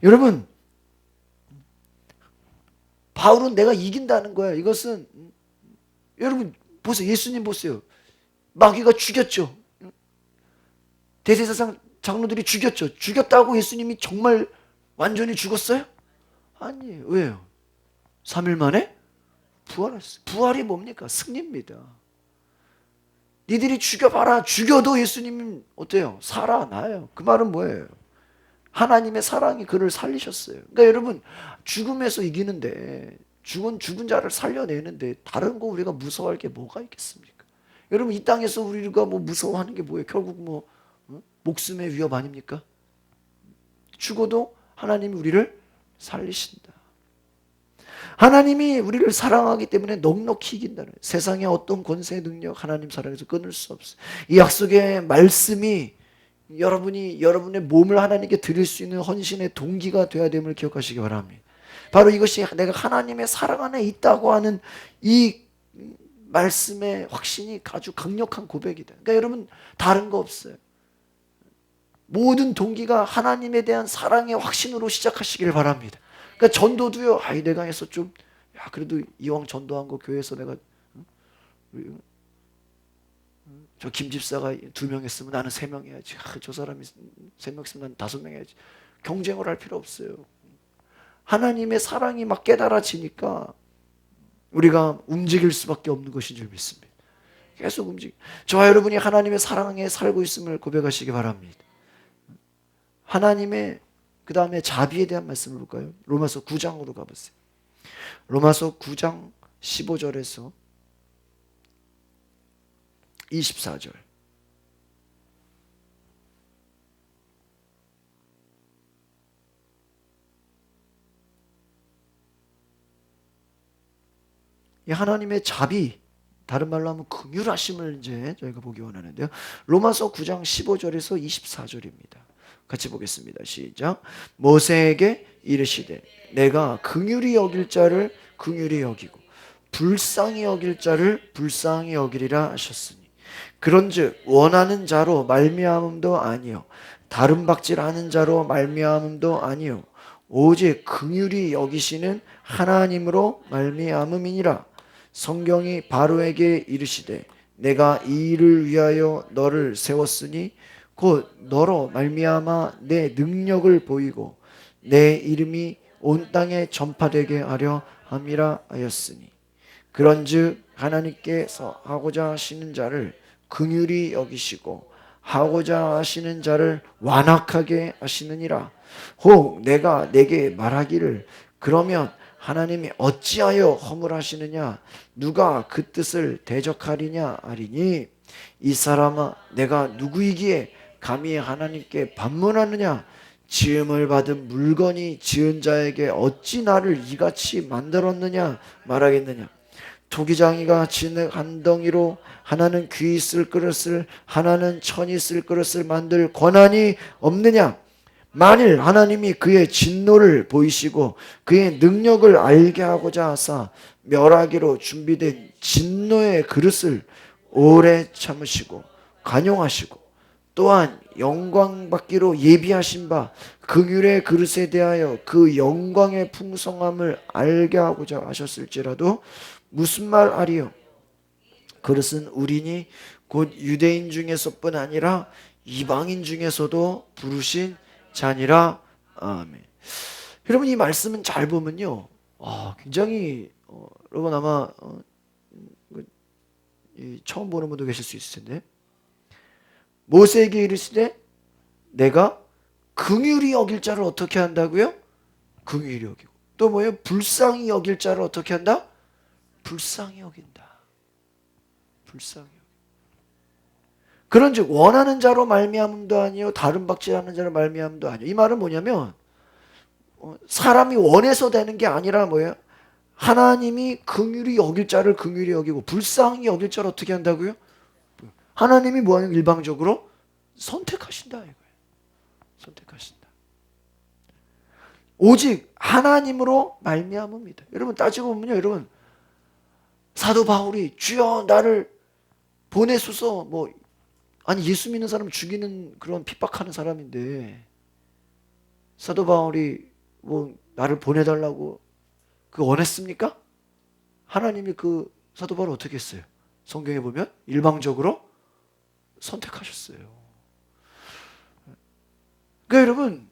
여러분, 바울은 내가 이긴다는 거야. 이것은 여러분 보세요. 예수님 보세요. 마귀가 죽였죠. 대제사장 장로들이 죽였죠. 죽였다고 예수님이 정말 완전히 죽었어요? 아니에요. 왜요? 3일 만에 부활했어요. 부활이 뭡니까? 승리입니다. 니들이 죽여봐라. 죽여도 예수님은 어때요? 살아나요. 그 말은 뭐예요? 하나님의 사랑이 그를 살리셨어요. 그러니까 여러분, 죽음에서 이기는데, 죽은 자를 살려내는데 다른 거 우리가 무서워할 게 뭐가 있겠습니까? 여러분, 이 땅에서 우리가 뭐 무서워하는 게 뭐예요? 결국 뭐 목숨의 위협 아닙니까? 죽어도 하나님이 우리를 살리신다. 하나님이 우리를 사랑하기 때문에 넉넉히 이긴다는 거예요. 세상의 어떤 권세의 능력 하나님 사랑에서 끊을 수 없어요. 이 약속의 말씀이 여러분이 여러분의 몸을 하나님께 드릴 수 있는 헌신의 동기가 되어야 됨을 기억하시기 바랍니다. 바로 이것이 내가 하나님의 사랑 안에 있다고 하는 이 말씀의 확신이 아주 강력한 고백이다. 그러니까 여러분 다른 거 없어요. 모든 동기가 하나님에 대한 사랑의 확신으로 시작하시길 바랍니다. 그러니까 전도도요. 내가 해서 좀 그래도 이왕 전도한 거 교회에서 내가 저 김 집사가 2명 했으면 나는 3명 해야지. 저 사람이 3명 했으면 나는 5명 해야지. 경쟁을 할 필요 없어요. 하나님의 사랑이 막 깨달아지니까 우리가 움직일 수밖에 없는 것인 줄 믿습니다. 계속 저와 여러분이 하나님의 사랑에 살고 있음을 고백하시기 바랍니다. 하나님의 그 다음에 자비에 대한 말씀을 볼까요? 로마서 9장으로 가보세요. 로마서 9장 15절에서 24절. 이 하나님의 자비, 다른 말로 하면 긍휼하심을 이제 저희가 보기 원하는데요. 로마서 9장 15절에서 24절입니다. 같이 보겠습니다. 시작. 모세에게 이르시되 내가 긍휼히 여길 자를 긍휼히 여기고 불쌍히 여길 자를 불쌍히 여기리라 하셨으니 그런즉 원하는 자로 말미암음도 아니요 다른 박질하는 자로 말미암음도 아니요 오직 긍휼히 여기시는 하나님으로 말미암음이니라. 성경이 바로에게 이르시되 내가 이 일을 위하여 너를 세웠으니 곧 너로 말미암아 내 능력을 보이고 내 이름이 온 땅에 전파되게 하려 함이라 하였으니 그런즉 하나님께서 하고자 하시는 자를 긍휼히 여기시고 하고자 하시는 자를 완악하게 하시느니라. 혹 내가 내게 말하기를 그러면 하나님이 어찌하여 허물하시느냐 누가 그 뜻을 대적하리냐 하리니 이 사람아 내가 누구이기에 감히 하나님께 반문하느냐 지음을 받은 물건이 지은 자에게 어찌 나를 이같이 만들었느냐 말하겠느냐. 토기장이가 진흙 한 덩이로 하나는 귀 쓸 그릇을 하나는 천이 쓸 그릇을 만들 권한이 없느냐. 만일 하나님이 그의 진노를 보이시고 그의 능력을 알게 하고자 하사 멸하기로 준비된 진노의 그릇을 오래 참으시고 간용하시고 또한 영광 받기로 예비하신 바 긍휼의 그릇에 대하여 그 영광의 풍성함을 알게 하고자 하셨을지라도 무슨 말 하리요? 그릇은 우리니 곧 유대인 중에서뿐 아니라 이방인 중에서도 부르신 자니라. 아멘. 여러분 이 말씀은 잘 보면요, 굉장히 여러분 아마 처음 보는 분도 계실 수 있을 텐데 모세에게 이르시되 내가 긍휼히 여길 자를 어떻게 한다고요? 긍휼히 여기고 또 뭐예요? 불쌍히 여길 자를 어떻게 한다? 불쌍히 여긴다. 불쌍히 여긴다. 그런즉 원하는 자로 말미암음도 아니요 다른 박질하는 자로 말미암음도 아니요. 이 말은 뭐냐면 사람이 원해서 되는 게 아니라 뭐예요? 하나님이 긍휼히 여길 자를 긍휼히 여기고 불쌍히 여길 자를 어떻게 한다고요? 하나님이 뭐하는 일방적으로 선택하신다 이거예요. 선택하신다. 오직 하나님으로 말미암음이다. 여러분 따지고 보면요, 여러분 사도 바울이 주여 나를 보내소서 뭐 아니 예수 믿는 사람 죽이는 그런 핍박하는 사람인데 사도 바울이 뭐 나를 보내달라고 그 원했습니까? 하나님이 그 사도 바울을 어떻게 했어요? 성경에 보면 일방적으로 선택하셨어요. 그러니까 여러분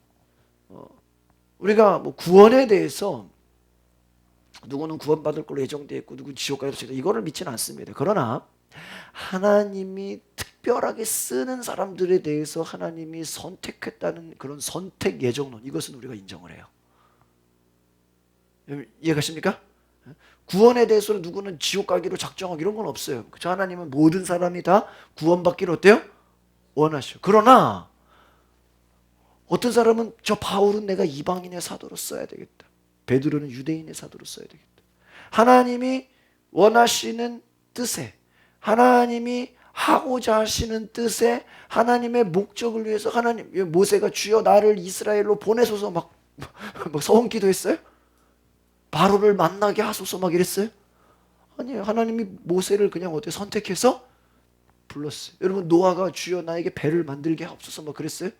우리가 뭐 구원에 대해서 누구는 구원받을 걸로 예정되어 있고 누구는 지옥 가야 될 이거를 믿지는 않습니다. 그러나 하나님이 특별하게 쓰는 사람들에 대해서 하나님이 선택했다는 그런 선택 예정론, 이것은 우리가 인정을 해요. 이해가십니까? 구원에 대해서는 누구는 지옥 가기로 작정하고 이런 건 없어요. 저 하나님은 모든 사람이 다 구원받기를 어때요? 원하셔. 그러나 어떤 사람은 저 바울은 내가 이방인의 사도로 써야 되겠다. 베드로는 유대인의 사도로 써야 되겠다. 하나님이 원하시는 뜻에, 하나님이 하고자 하시는 뜻에, 하나님의 목적을 위해서 하나님, 모세가 주여 나를 이스라엘로 보내소서 막 서원 기도했어요? 바로를 만나게 하소서 막 이랬어요? 아니에요. 하나님이 모세를 그냥 어떻게 선택해서 불렀어요. 여러분 노아가 주여 나에게 배를 만들게 하옵소서 막 그랬어요?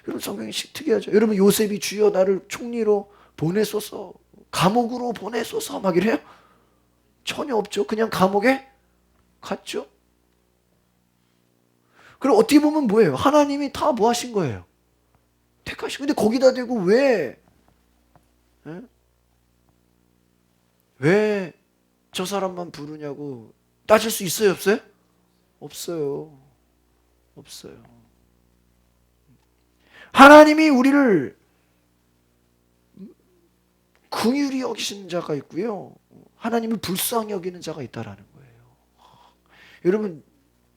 여러분 성경이 특이하죠. 여러분 요셉이 주여 나를 총리로 보내소서, 감옥으로 보내소서 막 이래요? 전혀 없죠. 그냥 감옥에 갔죠. 그럼 어떻게 보면 뭐예요? 하나님이 다 뭐 하신 거예요? 택하시고. 근데 거기다 대고 왜 저 사람만 부르냐고 따질 수 있어요? 없어요? 없어요. 없어요. 하나님이 우리를 긍휼히 여기시는 자가 있고요. 하나님을 불쌍히 여기는 자가 있다라는 거예요. 여러분,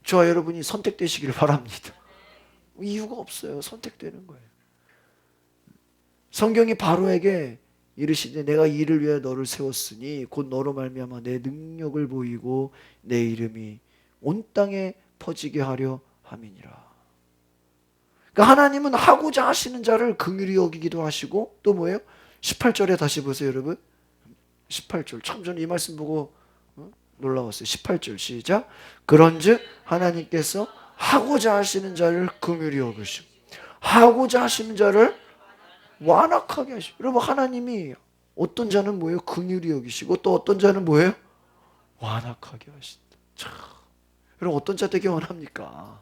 저와 여러분이 선택되시기를 바랍니다. 이유가 없어요. 선택되는 거예요. 성경이 바로에게 이르시되 내가 이를 위하여 너를 세웠으니 곧 너로 말미암아 내 능력을 보이고 내 이름이 온 땅에 퍼지게 하려 함이니라. 그러니까 하나님은 하고자 하시는 자를 긍휼히 여기기도 하시고 또 뭐예요? 18절에 다시 보세요 여러분. 18절 참 저는 이 말씀 보고 놀라웠어요. 18절 시작. 그런즉 하나님께서 하고자 하시는 자를 긍휼히 여기시고 하고자 하시는 자를 완악하게 하시고. 여러분 하나님이 어떤 자는 뭐예요? 긍휼히 여기시고 또 어떤 자는 뭐예요? 완악하게 하신다. 참. 여러분 어떤 자 되기 원합니까?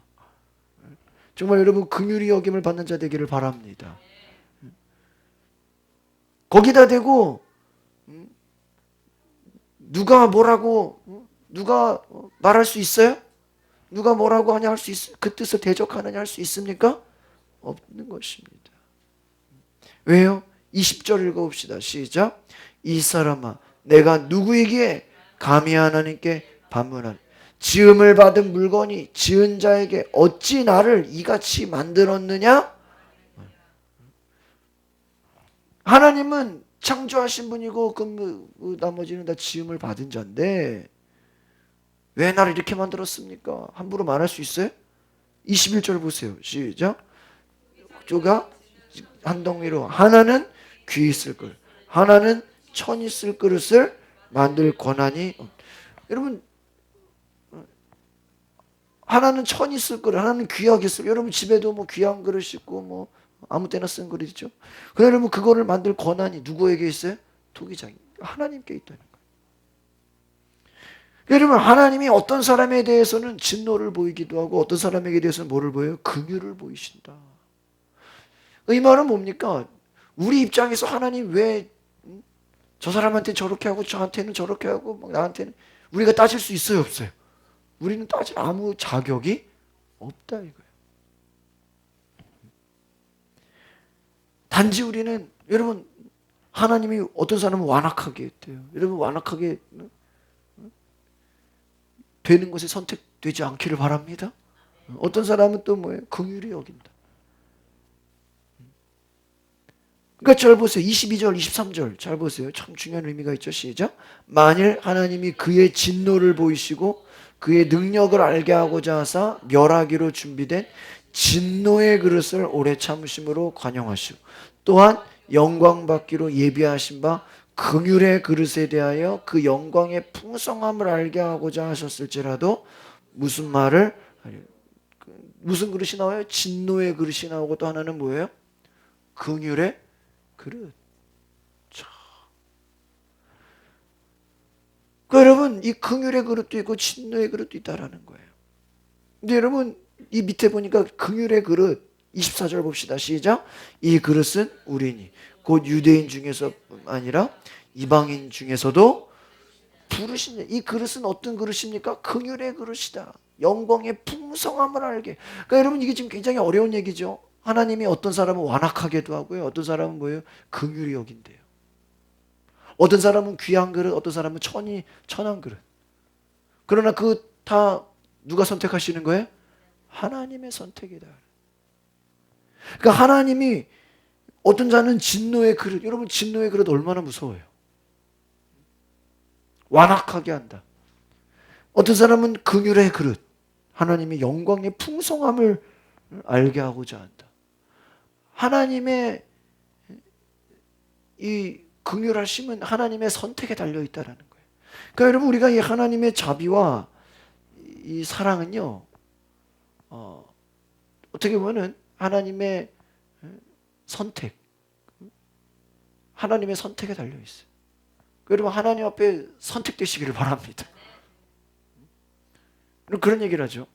정말 여러분 긍휼히 여김을 받는 자 되기를 바랍니다. 거기다 대고 누가 뭐라고 누가 말할 수 있어요? 누가 뭐라고 하냐 할 수 있어요? 그 뜻을 대적하느냐 할 수 있습니까? 없는 것입니다. 왜요? 20절 읽어봅시다. 시작. 이 사람아 내가 누구에게 감히 하나님께 반문하니 지음을 받은 물건이 지은 자에게 어찌 나를 이같이 만들었느냐? 하나님은 창조하신 분이고 그 나머지는 다 지음을 받은 자인데 왜 나를 이렇게 만들었습니까? 함부로 말할 수 있어요? 21절 보세요. 시작. 쪼가 한 덩이로 하나는 귀 있을 걸, 하나는 천 있을 그릇을 만들 권한이 여러분 하나는 천 있을 그릇, 하나는 귀하게 쓸. 여러분 집에도 뭐 귀한 그릇 있고 뭐 아무 때나 쓴 그릇 있죠. 그래 여러분 그거를 만들 권한이 누구에게 있어요? 토기장 하나님께 있다는 거예요. 여러분 하나님이 어떤 사람에 대해서는 진노를 보이기도 하고 어떤 사람에게 대해서는 뭐를 보여요? 긍휼을 보이신다. 이 말은 뭡니까? 우리 입장에서 하나님 왜 저 사람한테는 저렇게 하고 저한테는 저렇게 하고 나한테는 우리가 따질 수 있어요? 없어요? 우리는 따질 아무 자격이 없다 이거예요. 단지 우리는 여러분 하나님이 어떤 사람은 완악하게 했대요. 여러분 완악하게 되는 것에 선택되지 않기를 바랍니다. 어떤 사람은 또 뭐예요? 긍휼히 여긴다. 그러니까 잘 보세요. 22절, 23절 잘 보세요. 참 중요한 의미가 있죠. 시작. 만일 하나님이 그의 진노를 보이시고 그의 능력을 알게 하고자 하사 멸하기로 준비된 진노의 그릇을 오래 참으심으로 관용하시고 또한 영광 받기로 예비하신 바 긍휼의 그릇에 대하여 그 영광의 풍성함을 알게 하고자 하셨을지라도 무슨 말을 무슨 그릇이 나와요? 진노의 그릇이 나오고 또 하나는 뭐예요? 긍휼의 그릇. 자. 그러니까 여러분 이 긍휼의 그릇도 있고 진노의 그릇도 있다라는 거예요. 근데 여러분 이 밑에 보니까 긍휼의 그릇 24절 봅시다. 시작. 이 그릇은 우리니 곧 유대인 중에서 아니라 이방인 중에서도 부르신 이 그릇은 어떤 그릇입니까? 긍휼의 그릇이다. 영광의 풍성함을 알게. 그러니까 여러분 이게 지금 굉장히 어려운 얘기죠. 하나님이 어떤 사람은 완악하게도 하고요. 어떤 사람은 뭐예요? 긍휼히 여긴대요. 어떤 사람은 귀한 그릇, 어떤 사람은 천한 그릇. 그러나 그 다 누가 선택하시는 거예요? 하나님의 선택이다. 그러니까 하나님이 어떤 자는 진노의 그릇, 여러분 진노의 그릇 얼마나 무서워요. 완악하게 한다. 어떤 사람은 긍휼의 그릇, 하나님이 영광의 풍성함을 알게 하고자 한다. 하나님의 이 긍휼하심은 하나님의 선택에 달려 있다라는 거예요. 그러니까 여러분 우리가 이 하나님의 자비와 이 사랑은요, 어떻게 보면은 하나님의 선택, 하나님의 선택에 달려 있어요. 여러분 하나님 앞에 선택되시기를 바랍니다. 그런 얘기를 하죠.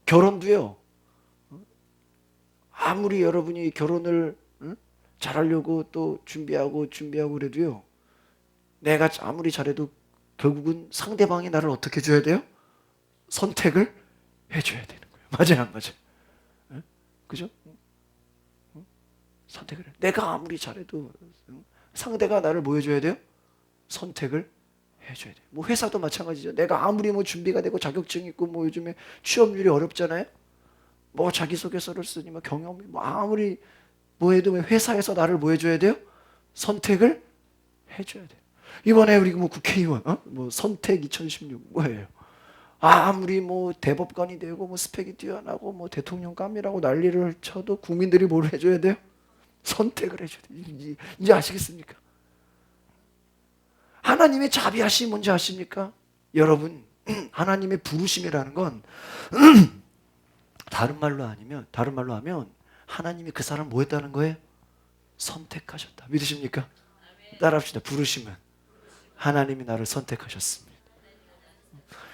결혼도요. 아무리 여러분이 결혼을 잘하려고 또 준비하고 그래도요. 내가 아무리 잘해도 결국은 상대방이 나를 어떻게 해줘야 돼요? 선택을 해줘야 되는 거예요. 맞아요, 안 맞아요? 그죠? 선택을 해. 내가 아무리 잘해도 상대가 나를 뭐 해줘야 돼요? 선택을 해줘야 돼요. 뭐 회사도 마찬가지죠. 내가 아무리 뭐 준비가 되고 자격증 있고 뭐 요즘에 취업률이 어렵잖아요. 뭐 자기소개서를 쓰니 뭐 경험이 뭐 아무리 뭐 해도 회사에서 나를 뭐 해줘야 돼요? 선택을 해줘야 돼요. 이번에 우리 뭐 국회의원, 뭐 선택 2016 뭐예요? 아무리 뭐 대법관이 되고 뭐 스펙이 뛰어나고 뭐 대통령감이라고 난리를 쳐도 국민들이 뭘 해줘야 돼요? 선택을 해줘야 돼요. 이제 아시겠습니까? 하나님의 자비하심이 뭔지 아십니까? 여러분, 하나님의 부르심이라는 건 다른 말로 하면 하나님이 그 사람을 뭐 했다는 거예요? 선택하셨다. 믿으십니까? 따라합시다. 부르심은 하나님이 나를 선택하셨습니다.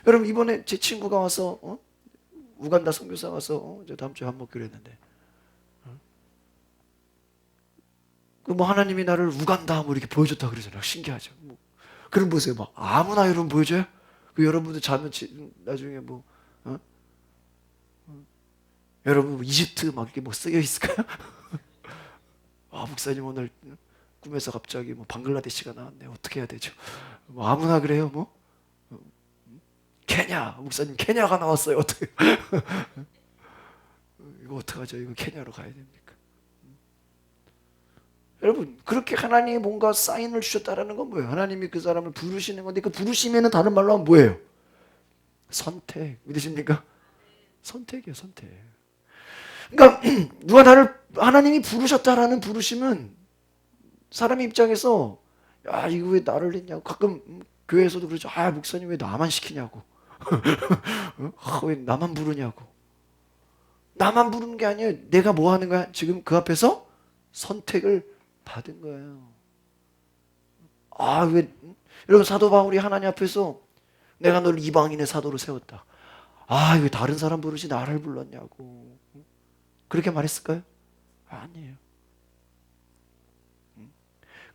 여러분 이번에 제 친구가 와서 우간다 선교사 와서 저 다음 주에 밥 먹기로 했는데 그 뭐 하나님이 나를 우간다 뭐 이렇게 보여줬다 그러잖아요. 신기하죠. 뭐. 그럼 보세요. 막 아무나 여러분 보여줘요? 그 여러분들 자면 나중에 뭐 여러분 뭐 이집트 막 이렇게 뭐 쓰여 있을까요? 아 목사님 오늘 꿈에서 갑자기 뭐 방글라데시가 나왔네. 어떻게 해야 되죠? 뭐 아무나 그래요 뭐? 케냐 목사님 케냐가 나왔어요. 어떻게? 이거 어떡하죠? 이거 케냐로 가야 됩니까? 여러분 그렇게 하나님이 뭔가 사인을 주셨다라는 건 뭐예요? 하나님이 그 사람을 부르시는 건데 그 부르심에는 다른 말로 하면 뭐예요? 선택. 믿으십니까? 선택이에요. 선택. 그러니까 누가 나를 하나님이 부르셨다라는 부르심은 사람의 입장에서 야 이거 왜 나를 했냐고 가끔 교회에서도 그러죠. 아 목사님 왜 나만 시키냐고 왜 나만 부르냐고. 나만 부르는 게 아니에요. 내가 뭐 하는 거야? 지금 그 앞에서 선택을 받은 거예요. 아 왜 여러분 사도 바울이 하나님 앞에서 내가 너를 이방인의 사도로 세웠다. 아 왜 다른 사람 부르지 나를 불렀냐고. 그렇게 말했을까요? 아니에요.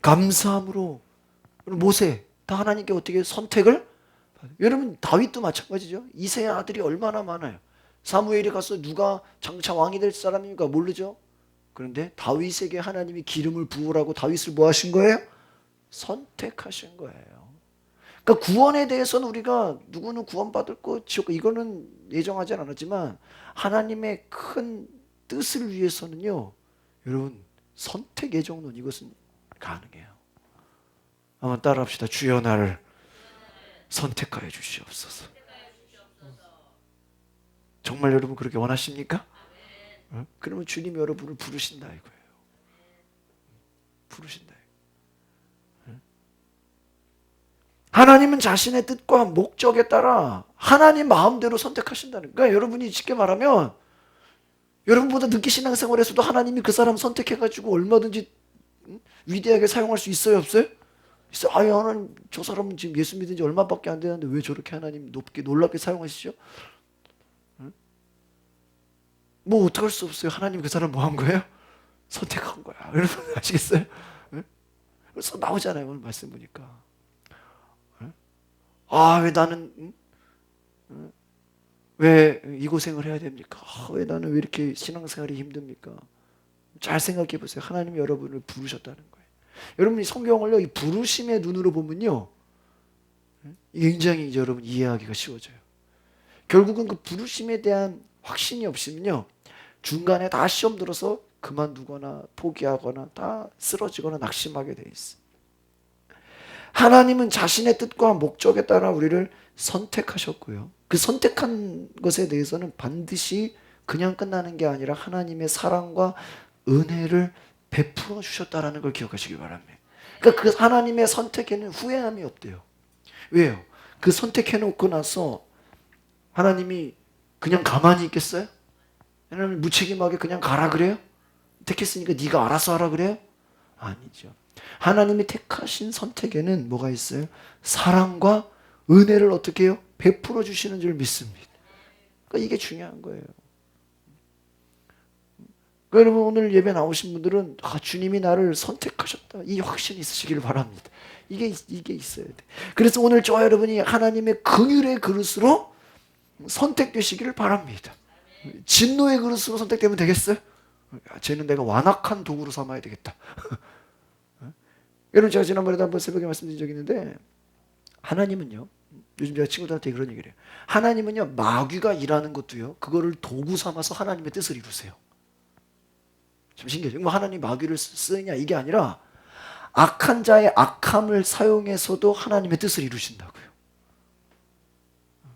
감사함으로 모세 다 하나님께 어떻게 선택을 여러분 다윗도 마찬가지죠. 이세의 아들이 얼마나 많아요. 사무엘이 가서 누가 장차 왕이 될 사람입니까? 모르죠. 그런데 다윗에게 하나님이 기름을 부으라고 다윗을 뭐 하신 거예요? 선택하신 거예요. 그러니까 구원에 대해서는 우리가 누구는 구원받을 거 지옥 이거는 예정하지 않았지만 하나님의 큰 뜻을 위해서는요. 여러분 선택 예정론 이것은 가능해요. 한번 따라합시다. 주여 나를 선택하여 주시옵소서. 정말 여러분 그렇게 원하십니까? 그러면 주님이 여러분을 부르신다 이거예요. 부르신다. 하나님은 자신의 뜻과 목적에 따라 하나님 마음대로 선택하신다는 거예요. 그러니까 여러분이 쉽게 말하면 여러분보다 늦게 신앙생활에서도 하나님이 그 사람 선택해가지고 얼마든지 위대하게 사용할 수 있어요, 없어요? 있어요. 아유, 하나님 저 사람은 지금 예수 믿은 지 얼마밖에 안 되는데 왜 저렇게 하나님 높게 놀랍게 사용하시죠? 뭐 어떡할 수 없어요. 하나님 그 사람 뭐 한 거예요? 선택한 거야. 여러분 아시겠어요? 그래서 나오잖아요, 오늘 말씀 보니까. 아, 왜 나는 왜 이 고생을 해야 됩니까? 왜 나는 왜 이렇게 신앙생활이 힘듭니까? 잘 생각해 보세요. 하나님이 여러분을 부르셨다는 거예요. 여러분이 성경을요, 이 부르심의 눈으로 보면요, 굉장히 이제 여러분 이해하기가 쉬워져요. 결국은 그 부르심에 대한 확신이 없으면요, 중간에 다 시험 들어서 그만두거나 포기하거나 다 쓰러지거나 낙심하게 돼 있어. 하나님은 자신의 뜻과 목적에 따라 우리를 선택하셨고요. 그 선택한 것에 대해서는 반드시 그냥 끝나는 게 아니라 하나님의 사랑과 은혜를 베풀어 주셨다라는 걸 기억하시기 바랍니다. 그러니까 그 하나님의 선택에는 후회함이 없대요. 왜요? 그 선택해놓고 나서 하나님이 그냥 가만히 있겠어요? 하나님 무책임하게 그냥 가라 그래요? 택했으니까 네가 알아서 하라 그래요? 아니죠. 하나님이 택하신 선택에는 뭐가 있어요? 사랑과 은혜를 어떻게 해요? 베풀어 주시는 줄 믿습니다. 그러니까 이게 중요한 거예요. 그러니까 여러분 오늘 예배 나오신 분들은 주님이 나를 선택하셨다. 이 확신이 있으시기를 바랍니다. 이게 있어야 돼. 그래서 오늘 저와 여러분이 하나님의 긍휼의 그릇으로 선택되시기를 바랍니다. 진노의 그릇으로 선택되면 되겠어요? 쟤는 내가 완악한 도구로 삼아야 되겠다. 여러분 제가 지난번에도 한번 새벽에 말씀드린 적이 있는데 하나님은요, 요즘 제가 친구들한테 그런 얘기를 해요. 하나님은요, 마귀가 일하는 것도요, 그거를 도구 삼아서 하나님의 뜻을 이루세요. 참 신기하죠. 뭐 하나님 마귀를 쓰느냐 이게 아니라 악한 자의 악함을 사용해서도 하나님의 뜻을 이루신다고요.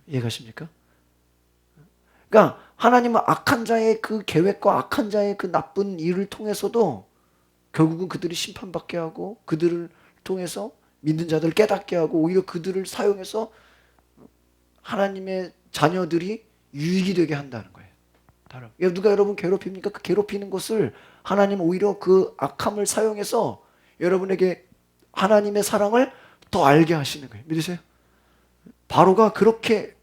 이해가십니까? 그러니까 하나님은 악한 자의 그 계획과 악한 자의 그 나쁜 일을 통해서도 결국은 그들이 심판받게 하고 그들을 통해서 믿는 자들을 깨닫게 하고 오히려 그들을 사용해서 하나님의 자녀들이 유익이 되게 한다는 거예요. 누가 여러분 괴롭힙니까? 그 괴롭히는 것을 하나님 오히려 그 악함을 사용해서 여러분에게 하나님의 사랑을 더 알게 하시는 거예요. 믿으세요? 바로가 그렇게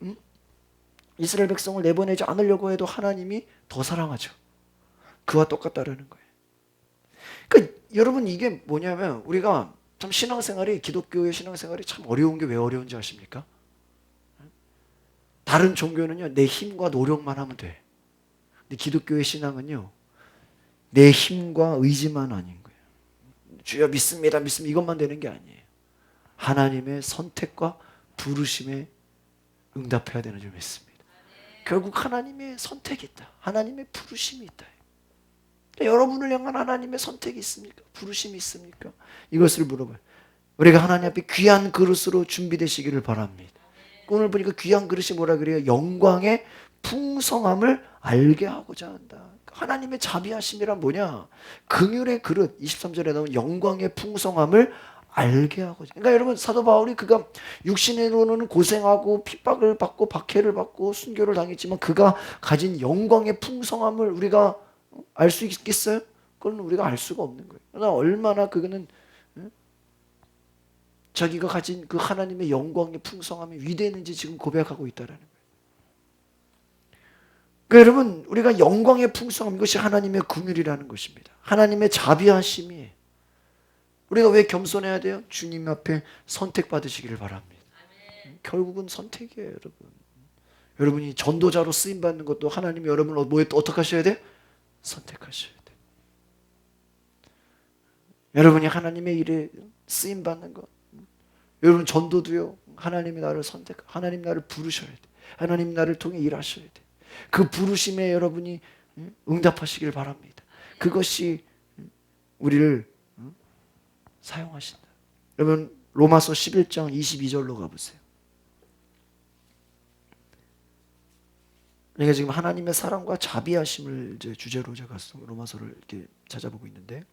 이스라엘 백성을 내보내지 않으려고 해도 하나님이 더 사랑하죠. 그와 똑같다라는 거예요. 그러니까 여러분 이게 뭐냐면 우리가 참 신앙생활이 기독교의 신앙생활이 참 어려운 게 왜 어려운지 아십니까? 다른 종교는요 내 힘과 노력만 하면 돼. 근데 기독교의 신앙은요 내 힘과 의지만 아닌 거예요. 주여 믿습니다 이것만 되는 게 아니에요. 하나님의 선택과 부르심에 응답해야 되는 줄 믿습니다. 결국 하나님의 선택이 있다. 하나님의 부르심이 있다. 그러니까 여러분을 향한 하나님의 선택이 있습니까? 부르심이 있습니까? 이것을 물어봐요. 우리가 하나님 앞에 귀한 그릇으로 준비되시기를 바랍니다. 오늘 보니까 귀한 그릇이 뭐라 그래요? 영광의 풍성함을 알게 하고자 한다. 하나님의 자비하심이란 뭐냐? 긍휼의 그릇, 23절에 나온 영광의 풍성함을 알게 하고자. 그러니까 여러분 사도 바울이 그가 육신으로는 고생하고 핍박을 받고 박해를 받고 순교를 당했지만 그가 가진 영광의 풍성함을 우리가 알 수 있겠어요? 그건 우리가 알 수가 없는 거예요. 그러나 얼마나 그거는 자기가 가진 그 하나님의 영광의 풍성함이 위대했는지 지금 고백하고 있다라는 거예요. 그러니까 여러분 우리가 영광의 풍성함 이것이 하나님의 긍휼이라는 것입니다. 하나님의 자비하심이에요. 우리가 왜 겸손해야 돼요? 주님 앞에 선택받으시기를 바랍니다. 결국은 선택이에요, 여러분. 여러분이 전도자로 쓰임받는 것도 하나님이 여러분을 어떻게 하셔야 돼요? 선택하셔야 돼요. 여러분이 하나님의 일에 쓰임받는 것. 여러분 전도도요. 하나님이 나를 하나님 나를 부르셔야 돼. 하나님 나를 통해 일하셔야 돼. 그 부르심에 여러분이 응답하시길 바랍니다. 그것이 우리를 사용하신다. 여러분 로마서 11장 22절로 가보세요. 그러니까 지금 하나님의 사랑과 자비하심을 이제 주제로 제가 로마서를 이렇게 찾아보고 있는데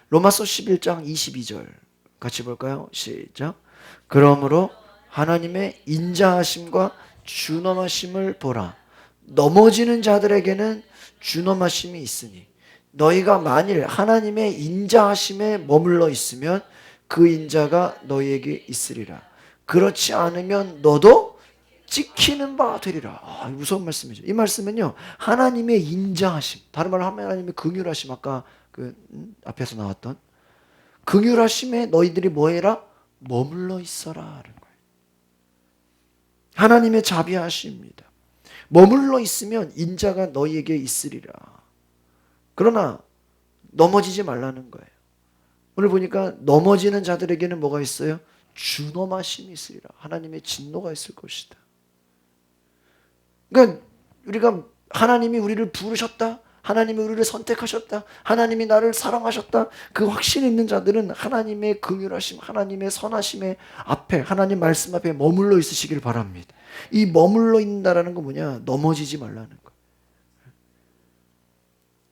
로마서 11장 22절 같이 볼까요? 시작. 그러므로 하나님의 인자하심과 준엄하심을 보라. 넘어지는 자들에게는 준엄하심이 있으니 너희가 만일 하나님의 인자하심에 머물러 있으면 그 인자가 너희에게 있으리라. 그렇지 않으면 너도 찍히는 바 되리라. 무서운 말씀이죠. 이 말씀은요, 하나님의 인자하심, 다른 말로 하나님의 긍휼하심, 아까 앞에서 나왔던 긍휼하심에 너희들이 뭐해라? 머물러 있어라 하는 거예요. 하나님의 자비하심입니다. 머물러 있으면 인자가 너희에게 있으리라. 그러나 넘어지지 말라는 거예요. 오늘 보니까 넘어지는 자들에게는 뭐가 있어요? 준엄하심이 있으리라. 하나님의 진노가 있을 것이다. 그러니까 우리가 하나님이 우리를 부르셨다. 하나님이 우리를 선택하셨다. 하나님이 나를 사랑하셨다. 그 확신이 있는 자들은 하나님의 긍휼하심, 하나님의 선하심의 앞에, 하나님 말씀 앞에 머물러 있으시길 바랍니다. 이 머물러 있는다라는 건 뭐냐? 넘어지지 말라는 거.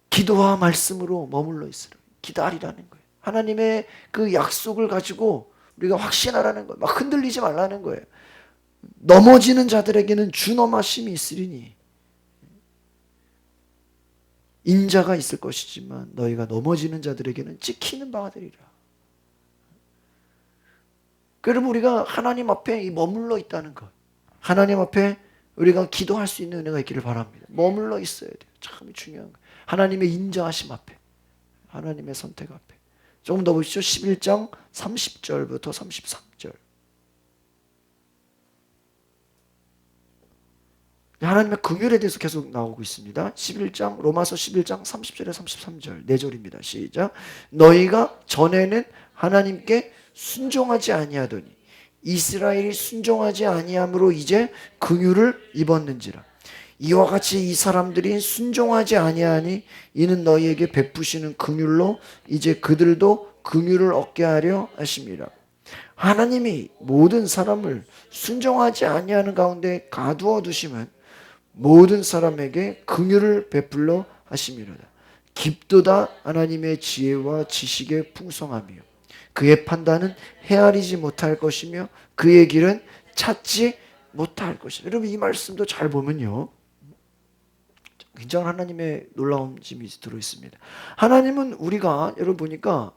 기도와 말씀으로 머물러 있으라. 기다리라는 거예요. 하나님의 그 약속을 가지고 우리가 확신하라는 거예요. 막 흔들리지 말라는 거예요. 넘어지는 자들에게는 준엄하심이 있으리니 인자가 있을 것이지만 너희가 넘어지는 자들에게는 찍히는 바가 되리라. 그러면 우리가 하나님 앞에 머물러 있다는 것, 하나님 앞에 우리가 기도할 수 있는 은혜가 있기를 바랍니다. 머물러 있어야 돼요. 참 중요한 거예요. 하나님의 인자하심 앞에, 하나님의 선택 앞에. 조금 더 보시죠. 11장 30절부터 33절. 하나님의 긍휼에 대해서 계속 나오고 있습니다. 11장 로마서 11장 30절에 33절 4절입니다. 시작. 너희가 전에는 하나님께 순종하지 아니하더니 이스라엘이 순종하지 아니함으로 이제 긍휼을 입었는지라. 이와 같이 이 사람들이 순종하지 아니하니 이는 너희에게 베푸시는 긍휼로 이제 그들도 긍휼을 얻게 하려 하심이라. 하나님이 모든 사람을 순종하지 아니하는 가운데 가두어 두심은 모든 사람에게 긍휼을 베풀러 하심이로다. 깊도다 하나님의 지혜와 지식의 풍성함이요 그의 판단은 헤아리지 못할 것이며 그의 길은 찾지 못할 것이다. 여러분 이 말씀도 잘 보면요, 굉장히 하나님의 놀라운 짐이 들어있습니다. 하나님은 우리가 여러분 보니까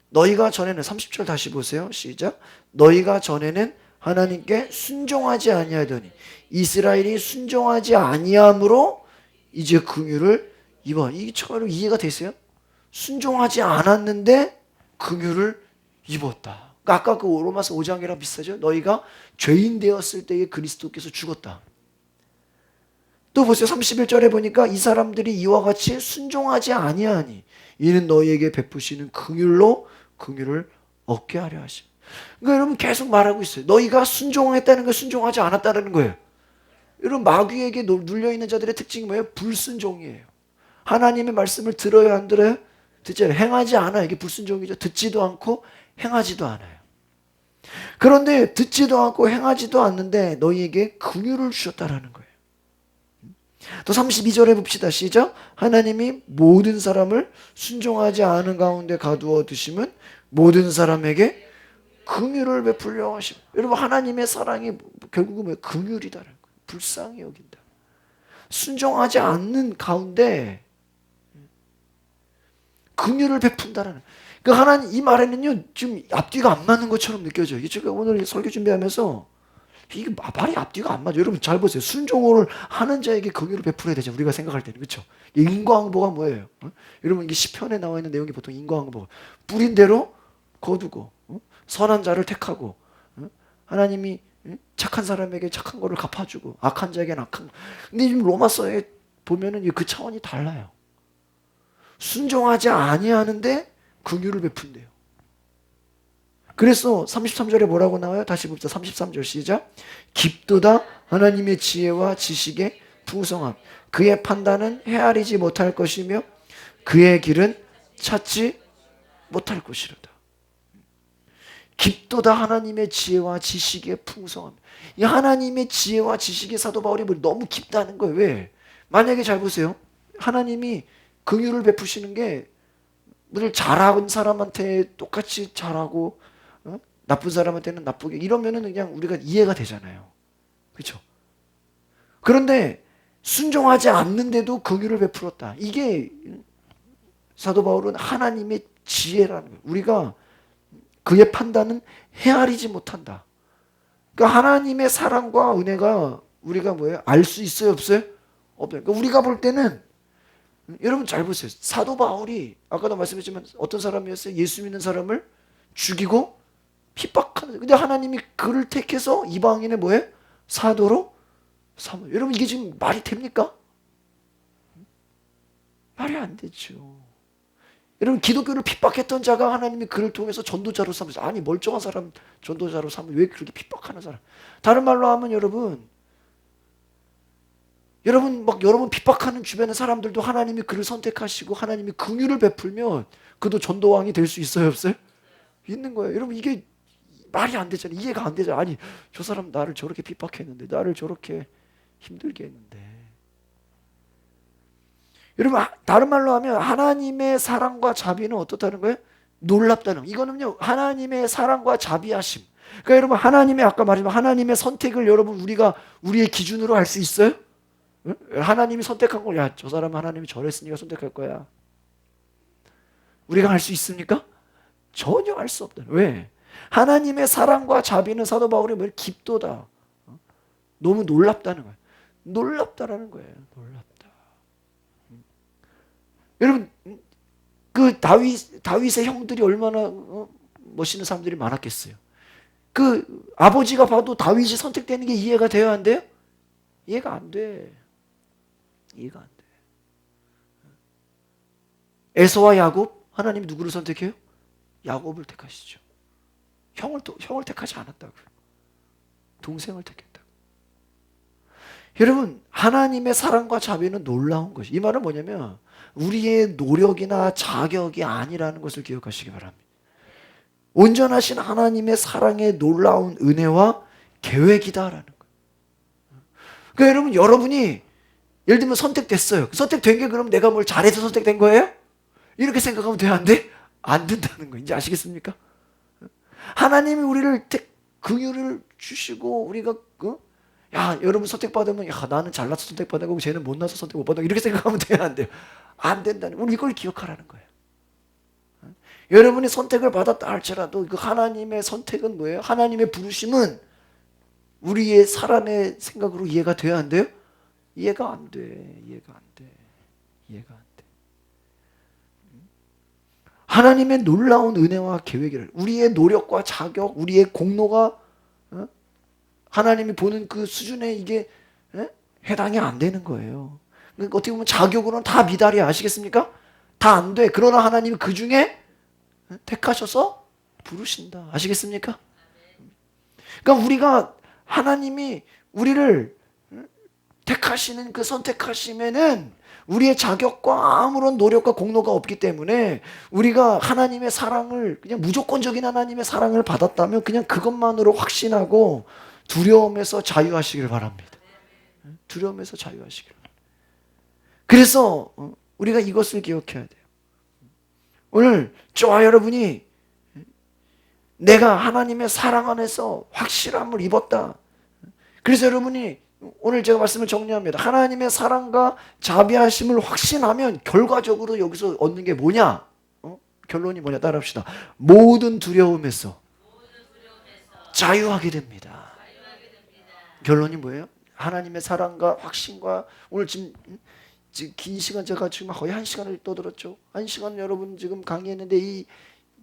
너희가 전에는 30절 다시 보세요. 시작. 너희가 전에는 하나님께 순종하지 아니하더니 이스라엘이 순종하지 아니함으로 이제 긍휼을 입어. 이게 처음으로 이해가 되세요? 순종하지 않았는데 긍휼을 입었다. 그러니까 아까 그 로마서 5장이랑 비슷하죠? 너희가 죄인 되었을 때에 그리스도께서 죽었다. 또 보세요. 31절에 보니까 이 사람들이 이와 같이 순종하지 아니하니 이는 너희에게 베푸시는 긍휼로 긍휼을 얻게 하려 하심. 그러니까 여러분 계속 말하고 있어요. 너희가 순종했다는 거 순종하지 않았다는 거예요. 여러분 마귀에게 눌려있는 자들의 특징이 뭐예요? 불순종이에요. 하나님의 말씀을 들어요 안 들어요? 듣지 않아요. 행하지 않아요. 이게 불순종이죠. 듣지도 않고 행하지도 않아요. 그런데 듣지도 않고 행하지도 않는데 너희에게 긍휼을 주셨다라는 거예요. 또 32절에 봅시다. 시작. 하나님이 모든 사람을 순종하지 않은 가운데 가두어 두심은 모든 사람에게 긍휼을 베풀려 하심. 여러분 하나님의 사랑이 결국은 뭐예요? 긍휼이다라는 거예요. 불쌍히 여긴다. 순종하지 않는 가운데 긍휼을 베푼다라는. 그 하나님 이 말에는요 지금 앞뒤가 안 맞는 것처럼 느껴져요. 제가 오늘 설교 준비하면서 이게 말이 앞뒤가 안 맞아요. 여러분 잘 보세요. 순종을 하는 자에게 긍휼을 베풀어야 되죠. 우리가 생각할 때는. 그렇죠? 인과응보가 뭐예요? 여러분 이게 시편에 나와 있는 내용이 보통 인과응보. 뿌린 대로 거두고 선한 자를 택하고 하나님이 착한 사람에게 착한 거를 갚아주고 악한 자에게는 악한 거. 근데 지금 로마서에 보면은 그 차원이 달라요. 순종하지 아니하는데 긍휼을 베푼대요. 그래서 33절에 뭐라고 나와요? 다시 봅시다. 33절 시작. 깊도다 하나님의 지혜와 지식의 풍성함. 그의 판단은 헤아리지 못할 것이며 그의 길은 찾지 못할 것이로다. 깊도다 하나님의 지혜와 지식의 풍성함. 이 하나님의 지혜와 지식의 사도 바울이 너무 깊다는 거예요. 왜? 만약에 잘 보세요. 하나님이 긍휼을 베푸시는 게 늘 잘하는 사람한테 똑같이 잘하고 나쁜 사람한테는 나쁘게 이러면은 그냥 우리가 이해가 되잖아요. 그렇죠? 그런데 순종하지 않는데도 긍휼을 베풀었다. 이게 사도 바울은 하나님의 지혜라는 거예요. 우리가 그의 판단은 헤아리지 못한다. 그러니까 하나님의 사랑과 은혜가 우리가 뭐예요? 알 수 있어요, 없어요? 없어요. 그러니까 우리가 볼 때는 여러분 잘 보세요. 사도 바울이 아까도 말씀했지만 어떤 사람이었어요? 예수 믿는 사람을 죽이고 핍박하는. 근데 하나님이 그를 택해서 이방인의 뭐예요? 사도로 삼아. 여러분 이게 지금 말이 됩니까? 말이 안 되죠. 여러분 기독교를 핍박했던 자가 하나님이 그를 통해서 전도자로 삼으셔. 아니 멀쩡한 사람 전도자로 삼으 왜 그렇게 핍박하는 사람? 다른 말로 하면 여러분 막 여러분 핍박하는 주변의 사람들도 하나님이 그를 선택하시고 하나님이 긍휼을 베풀면 그도 전도왕이 될 수 있어요, 없어요? 있는 거예요. 여러분 이게 말이 안 되잖아요. 이해가 안 되잖아요. 아니 저 사람 나를 저렇게 핍박했는데 나를 저렇게 힘들게 했는데. 여러분 다른 말로 하면 하나님의 사랑과 자비는 어떻다는 거예요? 놀랍다는 거예요. 이거는요 하나님의 사랑과 자비하심. 그러니까 여러분 하나님의 아까 말했지만 하나님의 선택을 여러분 우리가 우리의 기준으로 할 수 있어요? 응? 하나님이 선택한 걸 야 저 사람 하나님이 저랬으니까 선택할 거야. 우리가 할 수 있습니까? 전혀 할 수 없다. 왜? 하나님의 사랑과 자비는 사도 바울이 뭐 깊도다. 너무 놀랍다는 거예요. 놀랍다라는 거예요. 놀랍다. 여러분 그 다윗의 형들이 얼마나 멋있는 사람들이 많았겠어요. 그 아버지가 봐도 다윗이 선택되는 게 이해가 돼야 안 돼요? 이해가 안 돼. 이해가 안 돼. 에서와 야곱 하나님이 누구를 선택해요? 야곱을 택하시죠. 형을 택하지 않았다고. 동생을 택했다고. 여러분 하나님의 사랑과 자비는 놀라운 것이. 이 말은 뭐냐면 우리의 노력이나 자격이 아니라는 것을 기억하시기 바랍니다. 온전하신 하나님의 사랑의 놀라운 은혜와 계획이다라는 거예요. 그러니까 여러분 여러분이 예를 들면 선택됐어요. 선택된 게 그럼 내가 뭘 잘해서 선택된 거예요? 이렇게 생각하면 돼? 안 돼? 안 된다는 거 이제 아시겠습니까? 하나님이 우리를 긍휼을 주시고 우리가 야 여러분 선택받으면 야 나는 잘나서 선택받은 거고 쟤는 못나서 선택 못 받은 거 이렇게 생각하면 돼요? 안 돼요? 안 된다는 우리 이걸 기억하라는 거예요. 여러분이 선택을 받았다 할지라도 그 하나님의 선택은 뭐예요? 하나님의 부르심은 우리의 사람의 생각으로 이해가 돼야 안 돼요? 이해가 안 돼. 이해가 안 돼. 이해가 안 돼. 하나님의 놀라운 은혜와 계획이라. 우리의 노력과 자격, 우리의 공로가 하나님이 보는 그 수준에 이게 해당이 안 되는 거예요. 그러니까 어떻게 보면 자격으로는 다 미달이야. 아시겠습니까? 다 안 돼. 그러나 하나님이 그 중에 택하셔서 부르신다. 아시겠습니까? 그러니까 우리가 하나님이 우리를 택하시는 그 선택하심에는 우리의 자격과 아무런 노력과 공로가 없기 때문에 우리가 하나님의 사랑을 그냥 무조건적인 하나님의 사랑을 받았다면 그냥 그것만으로 확신하고 두려움에서 자유하시길 바랍니다. 두려움에서 자유하시길 바랍니다. 그래서 우리가 이것을 기억해야 돼요. 오늘 저와 여러분이 내가 하나님의 사랑 안에서 확실함을 입었다. 그래서 여러분이 오늘 제가 말씀을 정리합니다. 하나님의 사랑과 자비하심을 확신하면 결과적으로 여기서 얻는 게 뭐냐? 결론이 뭐냐? 따라합시다. 모든 두려움에서 자유하게 됩니다. 결론이 뭐예요? 하나님의 사랑과 확신과 오늘 지금 긴 시간 제가 지금 거의 1시간을 떠들었죠. 1시간 여러분 지금 강의했는데 이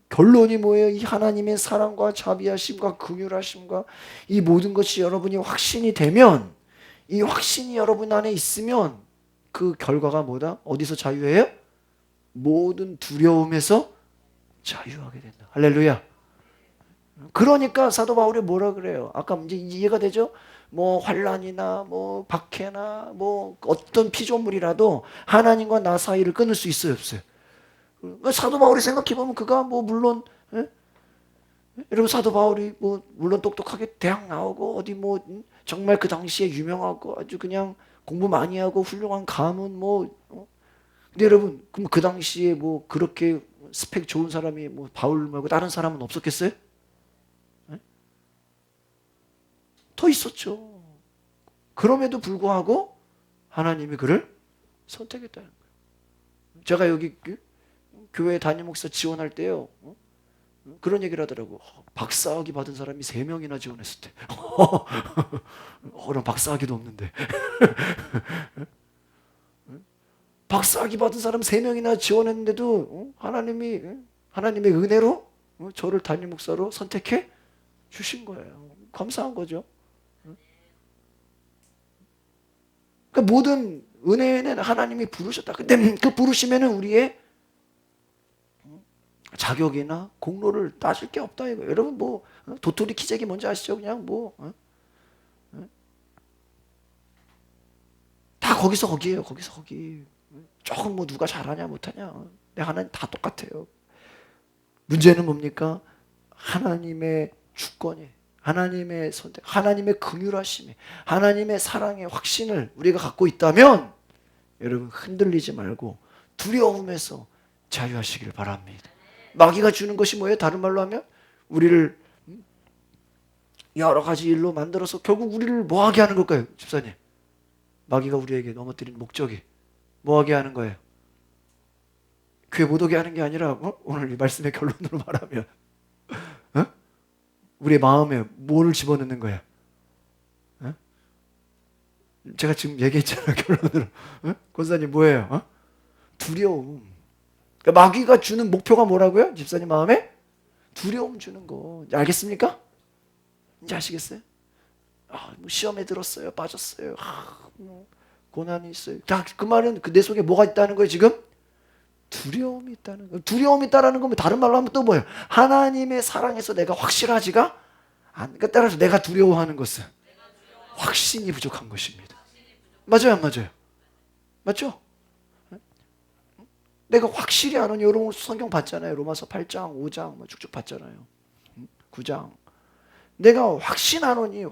결론이 뭐예요? 이 하나님의 사랑과 자비하심과 긍휼하심과 이 모든 것이 여러분이 확신이 되면 이 확신이 여러분 안에 있으면 그 결과가 뭐다? 어디서 자유해요? 모든 두려움에서 자유하게 된다. 할렐루야. 그러니까 사도 바울이 뭐라 그래요? 아까 이제 이해가 되죠? 뭐 환난이나 뭐 박해나 뭐 어떤 피조물이라도 하나님과 나 사이를 끊을 수 있어요, 없어요? 사도 바울이 생각해 보면 그가 뭐 물론 여러분 사도 바울이 뭐 물론 똑똑하게 대학 나오고 어디 뭐 정말 그 당시에 유명하고 아주 그냥 공부 많이 하고 훌륭한 가문 뭐 근데 여러분 그럼 그 당시에 뭐 그렇게 스펙 좋은 사람이 뭐 바울 말고 다른 사람은 없었겠어요? 더 있었죠. 그럼에도 불구하고 하나님이 그를 선택했다는 거예요. 제가 여기 교회 담임 목사 지원할 때요, 그런 얘기를 하더라고. 박사학위 받은 사람이 3명이나 지원했을 때. 그럼 박사학위도 없는데. 박사학위 받은 사람 3명이나 지원했는데도 하나님의 은혜로 저를 담임 목사로 선택해 주신 거예요. 감사한 거죠. 그러니까 모든 은혜는 하나님이 부르셨다. 근데 그 부르심에는 우리의 자격이나 공로를 따질 게 없다 이거. 여러분 뭐 도토리 키재기 뭔지 아시죠? 그냥 뭐 다 거기서 거기예요. 거기서 거기. 조금 뭐 누가 잘하냐 못하냐. 내 하나님 다 똑같아요. 문제는 뭡니까? 하나님의 주권이, 하나님의 선택, 하나님의 긍휼하심이, 하나님의 사랑의 확신을 우리가 갖고 있다면 여러분 흔들리지 말고 두려움에서 자유하시길 바랍니다. 마귀가 주는 것이 뭐예요? 다른 말로 하면 우리를 여러 가지 일로 만들어서 결국 우리를 뭐하게 하는 걸까요? 집사님, 마귀가 우리에게 넘어뜨린 목적이 뭐하게 하는 거예요? 교회 못 오게 하는 게 아니라 오늘 이 말씀의 결론으로 말하면 우리의 마음에 뭐를 집어넣는 거예요? 제가 지금 얘기했잖아요. 결론으로. 권사님 뭐예요? 두려움. 그러니까 마귀가 주는 목표가 뭐라고요? 집사님 마음에? 두려움 주는 거. 알겠습니까? 이제 아시겠어요? 뭐 시험에 들었어요. 빠졌어요. 뭐 고난이 있어요. 그 말은 내 속에 뭐가 있다는 거예요 지금? 두려움이 있다는 거예요. 두려움이 있다는 거면 다른 말로 하면 또 뭐예요? 하나님의 사랑에서 내가 확실하지가 않으니까, 그러니까 따라서 내가 두려워하는 것은 확신이 부족한 것입니다. 맞아요, 안 맞아요? 맞죠? 내가 확실히 아는 여러분 성경 봤잖아요. 로마서 8장, 5장 뭐 쭉쭉 봤잖아요. 9장. 내가 확신하노니.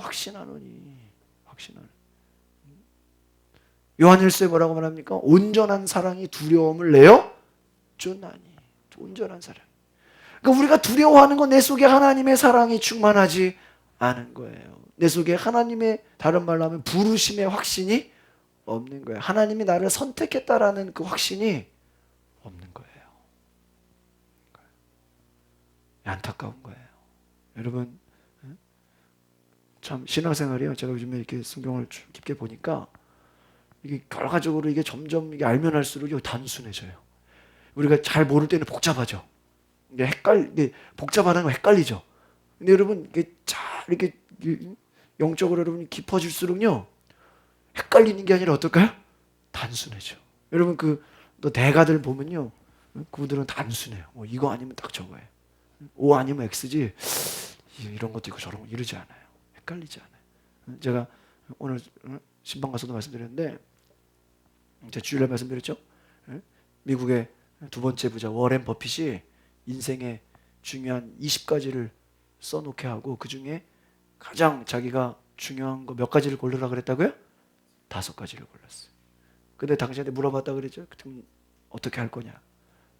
요한일서에 뭐라고 말합니까? 온전한 사랑이 두려움을 내어 쫓나니. 온전한 사랑. 그러니까 우리가 두려워하는 건 내 속에 하나님의 사랑이 충만하지 않은 거예요. 내 속에 하나님의, 다른 말로 하면 부르심의 확신이 없는 거예요. 하나님이 나를 선택했다라는 그 확신이 없는 거예요. 안타까운 거예요. 여러분, 참 신앙생활이요. 제가 요즘에 이렇게 성경을 깊게 보니까 이게 결과적으로 이게 점점 이게 알면 알수록 단순해져요. 우리가 잘 모를 때는 복잡하죠. 이게 복잡하다는 거 헷갈리죠. 근데 여러분 이게 잘 이렇게 영적으로 여러분 깊어질수록요 헷갈리는 게 아니라 어떨까요? 단순해져. 여러분 또 대가들 보면요, 그분들은 단순해요. 뭐 이거 아니면 딱 저거예요. O 아니면 X지 이런 것도 있고 저런 거 이러지 않아요. 헷갈리지 않아요. 제가 오늘 신방 가서도 말씀드렸는데, 제가 주일날 말씀드렸죠. 미국의 두 번째 부자 워렌 버핏이 인생의 중요한 20가지를 써놓게 하고 그 중에 가장 자기가 중요한 거 몇 가지를 고르라 그랬다고요? 5가지를 골랐어요. 근데 당신한테 물어봤다 그랬죠. 그럼 어떻게 할 거냐?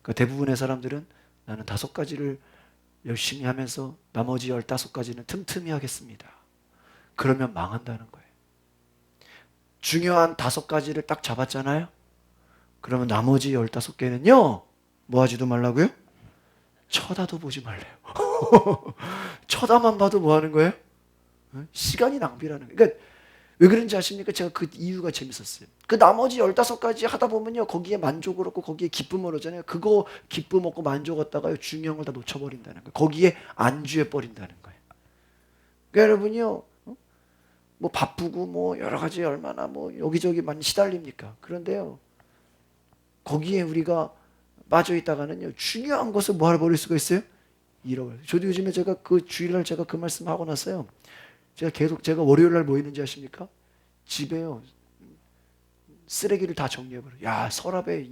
그러니까 대부분의 사람들은 나는 5가지를 열심히 하면서 나머지 15가지는 틈틈이 하겠습니다. 그러면 망한다는 거예요. 중요한 5가지를 딱 잡았잖아요. 그러면 나머지 15개는요 뭐 하지도 말라고요? 쳐다도 보지 말래요. 쳐다만 봐도 뭐 하는 거예요? 시간이 낭비라는 거예요. 그러니까 왜 그런지 아십니까? 제가 그 이유가 재밌었어요. 그 나머지 15가지 하다 보면요 거기에 만족을 얻고 거기에 기쁨을 얻잖아요. 그거 기쁨 얻고 만족 얻다가요 중요한 걸 다 놓쳐버린다는 거예요. 거기에 안주해 버린다는 거예요. 그러니까 여러분이요 뭐 바쁘고 뭐 여러 가지 얼마나 뭐 여기저기 많이 시달립니까? 그런데요 거기에 우리가 빠져 있다가는요 중요한 것을 뭐 버릴 수가 있어요? 잃어버려요. 저도 요즘에 제가 그 주일날 제가 그 말씀 하고 났어요. 제가 월요일날 뭐 있는지 아십니까? 집에요 쓰레기를 다 정리해버려요. 야, 서랍에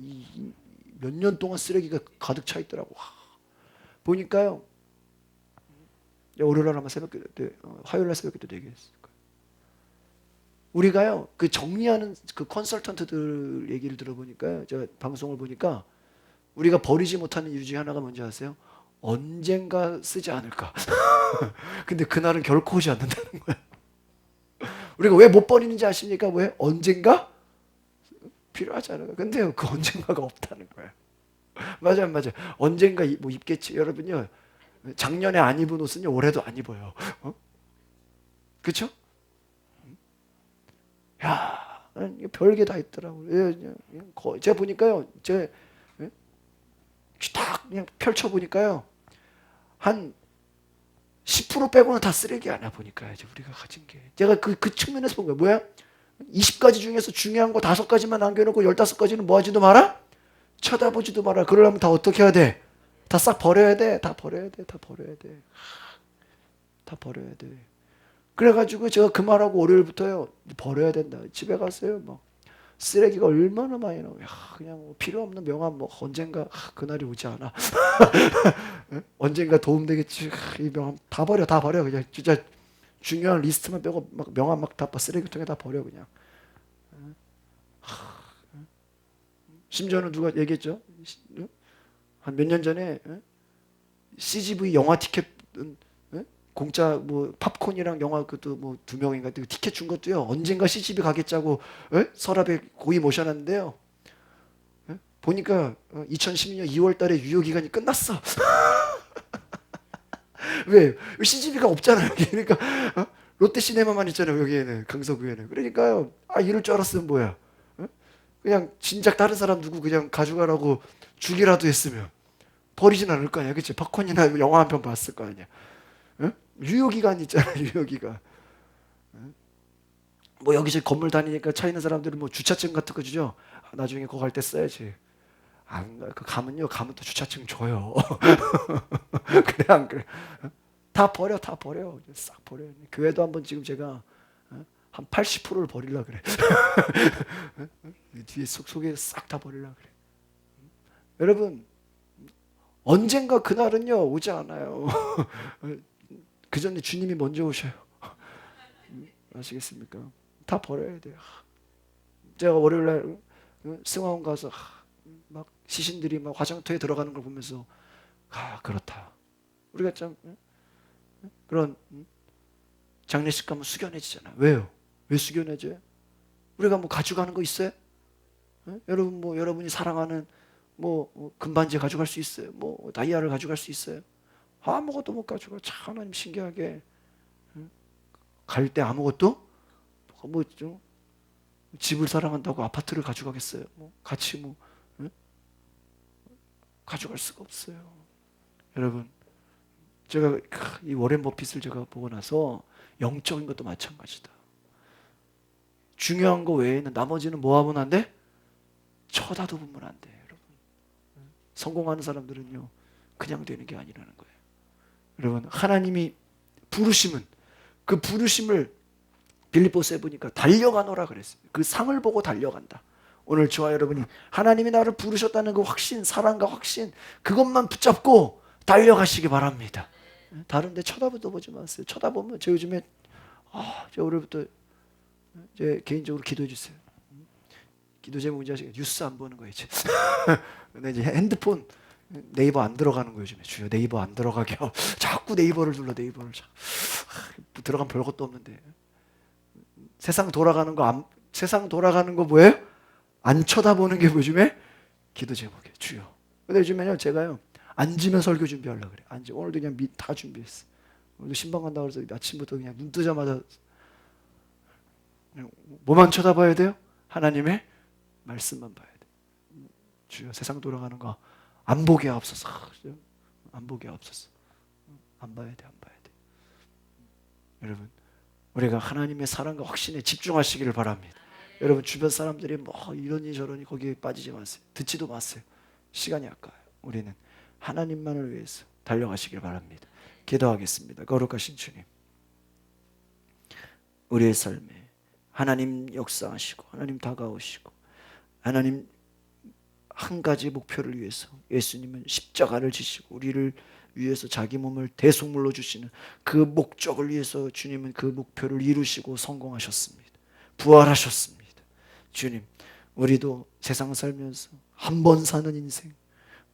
몇 년 동안 쓰레기가 가득 차 있더라고. 보니까요 월요일날 아마 새벽 기도 때, 화요일날 새벽 기도 때 얘기했을 거예요. 우리가요 그 정리하는 그 컨설턴트들 얘기를 들어보니까요, 제가 방송을 보니까 우리가 버리지 못하는 이유 중에 하나가 뭔지 아세요? 언젠가 쓰지 않을까. 근데 그날은 결코 오지 않는다는 거예요. 우리가 왜 못 버리는지 아십니까? 왜? 언젠가 필요하잖아요. 근데요, 그 언젠가가 없다는 거예요. 맞아요, 맞아요. 언젠가 뭐 입겠지. 여러분요, 작년에 안 입은 옷은요, 올해도 안 입어요. 그렇죠? 야, 별게 다 있더라고요. 제가 보니까요, 딱 그냥 펼쳐 보니까요, 한 10% 빼고는 다 쓰레기 아니야 보니까 이제 우리가 가진 게. 제가 그 측면에서 본 거야. 뭐야? 20가지 중에서 중요한 거 5가지만 남겨놓고 15가지는 뭐 하지도 마라? 쳐다보지도 마라. 그러려면 다 어떻게 해야 돼? 다 싹 버려야 돼. 다 버려야 돼. 다 버려야 돼. 다 버려야 돼. 그래가지고 제가 그 말하고 월요일부터요, 버려야 된다. 집에 갔어요. 뭐 쓰레기가 얼마나 많이 나와. 그냥 뭐 필요 없는 명함 뭐 언젠가 그날이 오지 않아. 언젠가 도움되겠지. 이 명함 다 버려, 다 버려. 그냥 진짜 중요한 리스트만 빼고 막 명함 막 다 쓰레기통에 다 버려 그냥. 심지어는 누가 얘기했죠? 한 몇 년 전에 CGV 영화 티켓 공짜 뭐 팝콘이랑 영화 그것도 뭐 2명인가 티켓 준 것도요. 언젠가 CGV 가겠자고 서랍에 고이 모셔놨는데요. 보니까 2012년 2월 달에 유효 기간이 끝났어. 왜? CGV가 없잖아요. 여기. 그러니까 롯데시네마만 있잖아요. 여기에는 강서구에는. 그러니까요. 이럴 줄 알았으면 뭐야? 그냥 진작 다른 사람 누구 그냥 가져가라고 주기라도 했으면 버리진 않을 거 아니야. 그치? 팝콘이나 영화 한 편 봤을 거 아니야. 유효기간 있잖아. 유효기간. 뭐 여기저기 건물 다니니까 차 있는 사람들은 뭐 주차증 같은 거 주죠. 나중에 그거 갈 때 써야지. 그 가면요. 가면 또 주차증 줘요. 그래 안 그래? 다 버려, 다 버려. 싹 버려. 교회도 한번 지금 제가 한 80%를 버리려 그래. 뒤에 속에 싹 다 버리려 그래. 여러분, 언젠가 그날은요 오지 않아요. 그 전에 주님이 먼저 오셔요. 아시겠습니까? 다 버려야 돼요. 제가 월요일날 승화원 가서 막 시신들이 막 화장터에 들어가는 걸 보면서 그렇다. 우리가 참 그런 장례식 가면 숙연해지잖아. 왜요? 왜 숙연해져요? 우리가 뭐 가져가는 거 있어요? 여러분 뭐 여러분이 사랑하는 뭐 금반지 가져갈 수 있어요? 뭐 다이아를 가져갈 수 있어요? 아무것도 못 가져가. 참 하나님 신기하게 갈 때 아무것도 뭐 좀 집을 사랑한다고 아파트를 가져가겠어요? 뭐 같이 뭐 가져갈 수가 없어요. 여러분, 제가 이 워렌 버핏을 제가 보고 나서 영적인 것도 마찬가지다. 중요한 거 외에는 나머지는 뭐 하면 안 돼? 쳐다도 보면 안 돼, 여러분. 성공하는 사람들은요, 그냥 되는 게 아니라는 거예요. 여러분, 하나님이 부르심은 그 부르심을 빌립보서에 보니까 달려가노라 그랬어요. 그 상을 보고 달려간다. 오늘 저와 여러분이 하나님이 나를 부르셨다는 그 확신, 사랑과 확신, 그것만 붙잡고 달려가시기 바랍니다. 다른 데 쳐다보도 보지 마세요. 쳐다보면 저 요즘에 저 올해부터 제 개인적으로 기도해 주세요. 기도 제목인지 아시겠어요? 뉴스 안 보는 거예요, 이제. 근데 이제 핸드폰 네이버 안 들어가는 거예요, 요즘에. 주여 네이버 안 들어가게 하고 자꾸 네이버를 눌러, 네이버를. 들어가면 별것도 없는데. 세상 돌아가는 거 뭐예요? 안 쳐다보는 게 요즘에 기도 제목이에요. 주여. 근데 요즘에요, 제가요, 앉으면 설교 준비하려고 그래. 오늘도 그냥 다 준비했어. 오늘도 신방 간다고 해서 아침부터 그냥 눈 뜨자마자 뭐만 쳐다봐야 돼요? 하나님의 말씀만 봐야 돼. 주여, 세상 돌아가는 거 안 보게 하옵소서. 안 보게 하옵소서. 안 봐야 돼, 안 봐야 돼. 여러분, 우리가 하나님의 사랑과 확신에 집중하시기를 바랍니다. 여러분, 주변 사람들이 뭐 이러니 저러니 거기에 빠지지 마세요. 듣지도 마세요. 시간이 아까워요. 우리는 하나님만을 위해서 달려가시길 바랍니다. 기도하겠습니다. 거룩하신 주님, 우리의 삶에 하나님 역사하시고 하나님 다가오시고 하나님 한 가지 목표를 위해서 예수님은 십자가를 지시고 우리를 위해서 자기 몸을 대속물로 주시는 그 목적을 위해서 주님은 그 목표를 이루시고 성공하셨습니다. 부활하셨습니다. 주님, 우리도 세상 살면서 한 번 사는 인생,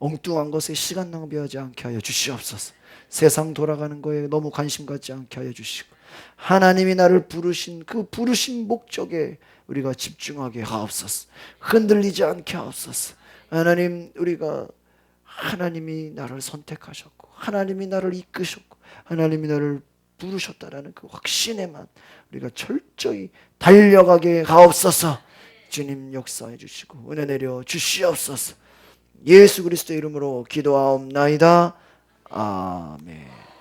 엉뚱한 것에 시간 낭비하지 않게 하여 주시옵소서. 세상 돌아가는 거에 너무 관심 갖지 않게 하여 주시고 하나님이 나를 부르신 그 부르신 목적에 우리가 집중하게 하옵소서. 흔들리지 않게 하옵소서. 하나님, 우리가 하나님이 나를 선택하셨고 하나님이 나를 이끄셨고 하나님이 나를 부르셨다라는 그 확신에만 우리가 철저히 달려가게 하옵소서. 주님 역사해 주시고 은혜 내려 주시옵소서. 예수 그리스도의 이름으로 기도하옵나이다. 아멘.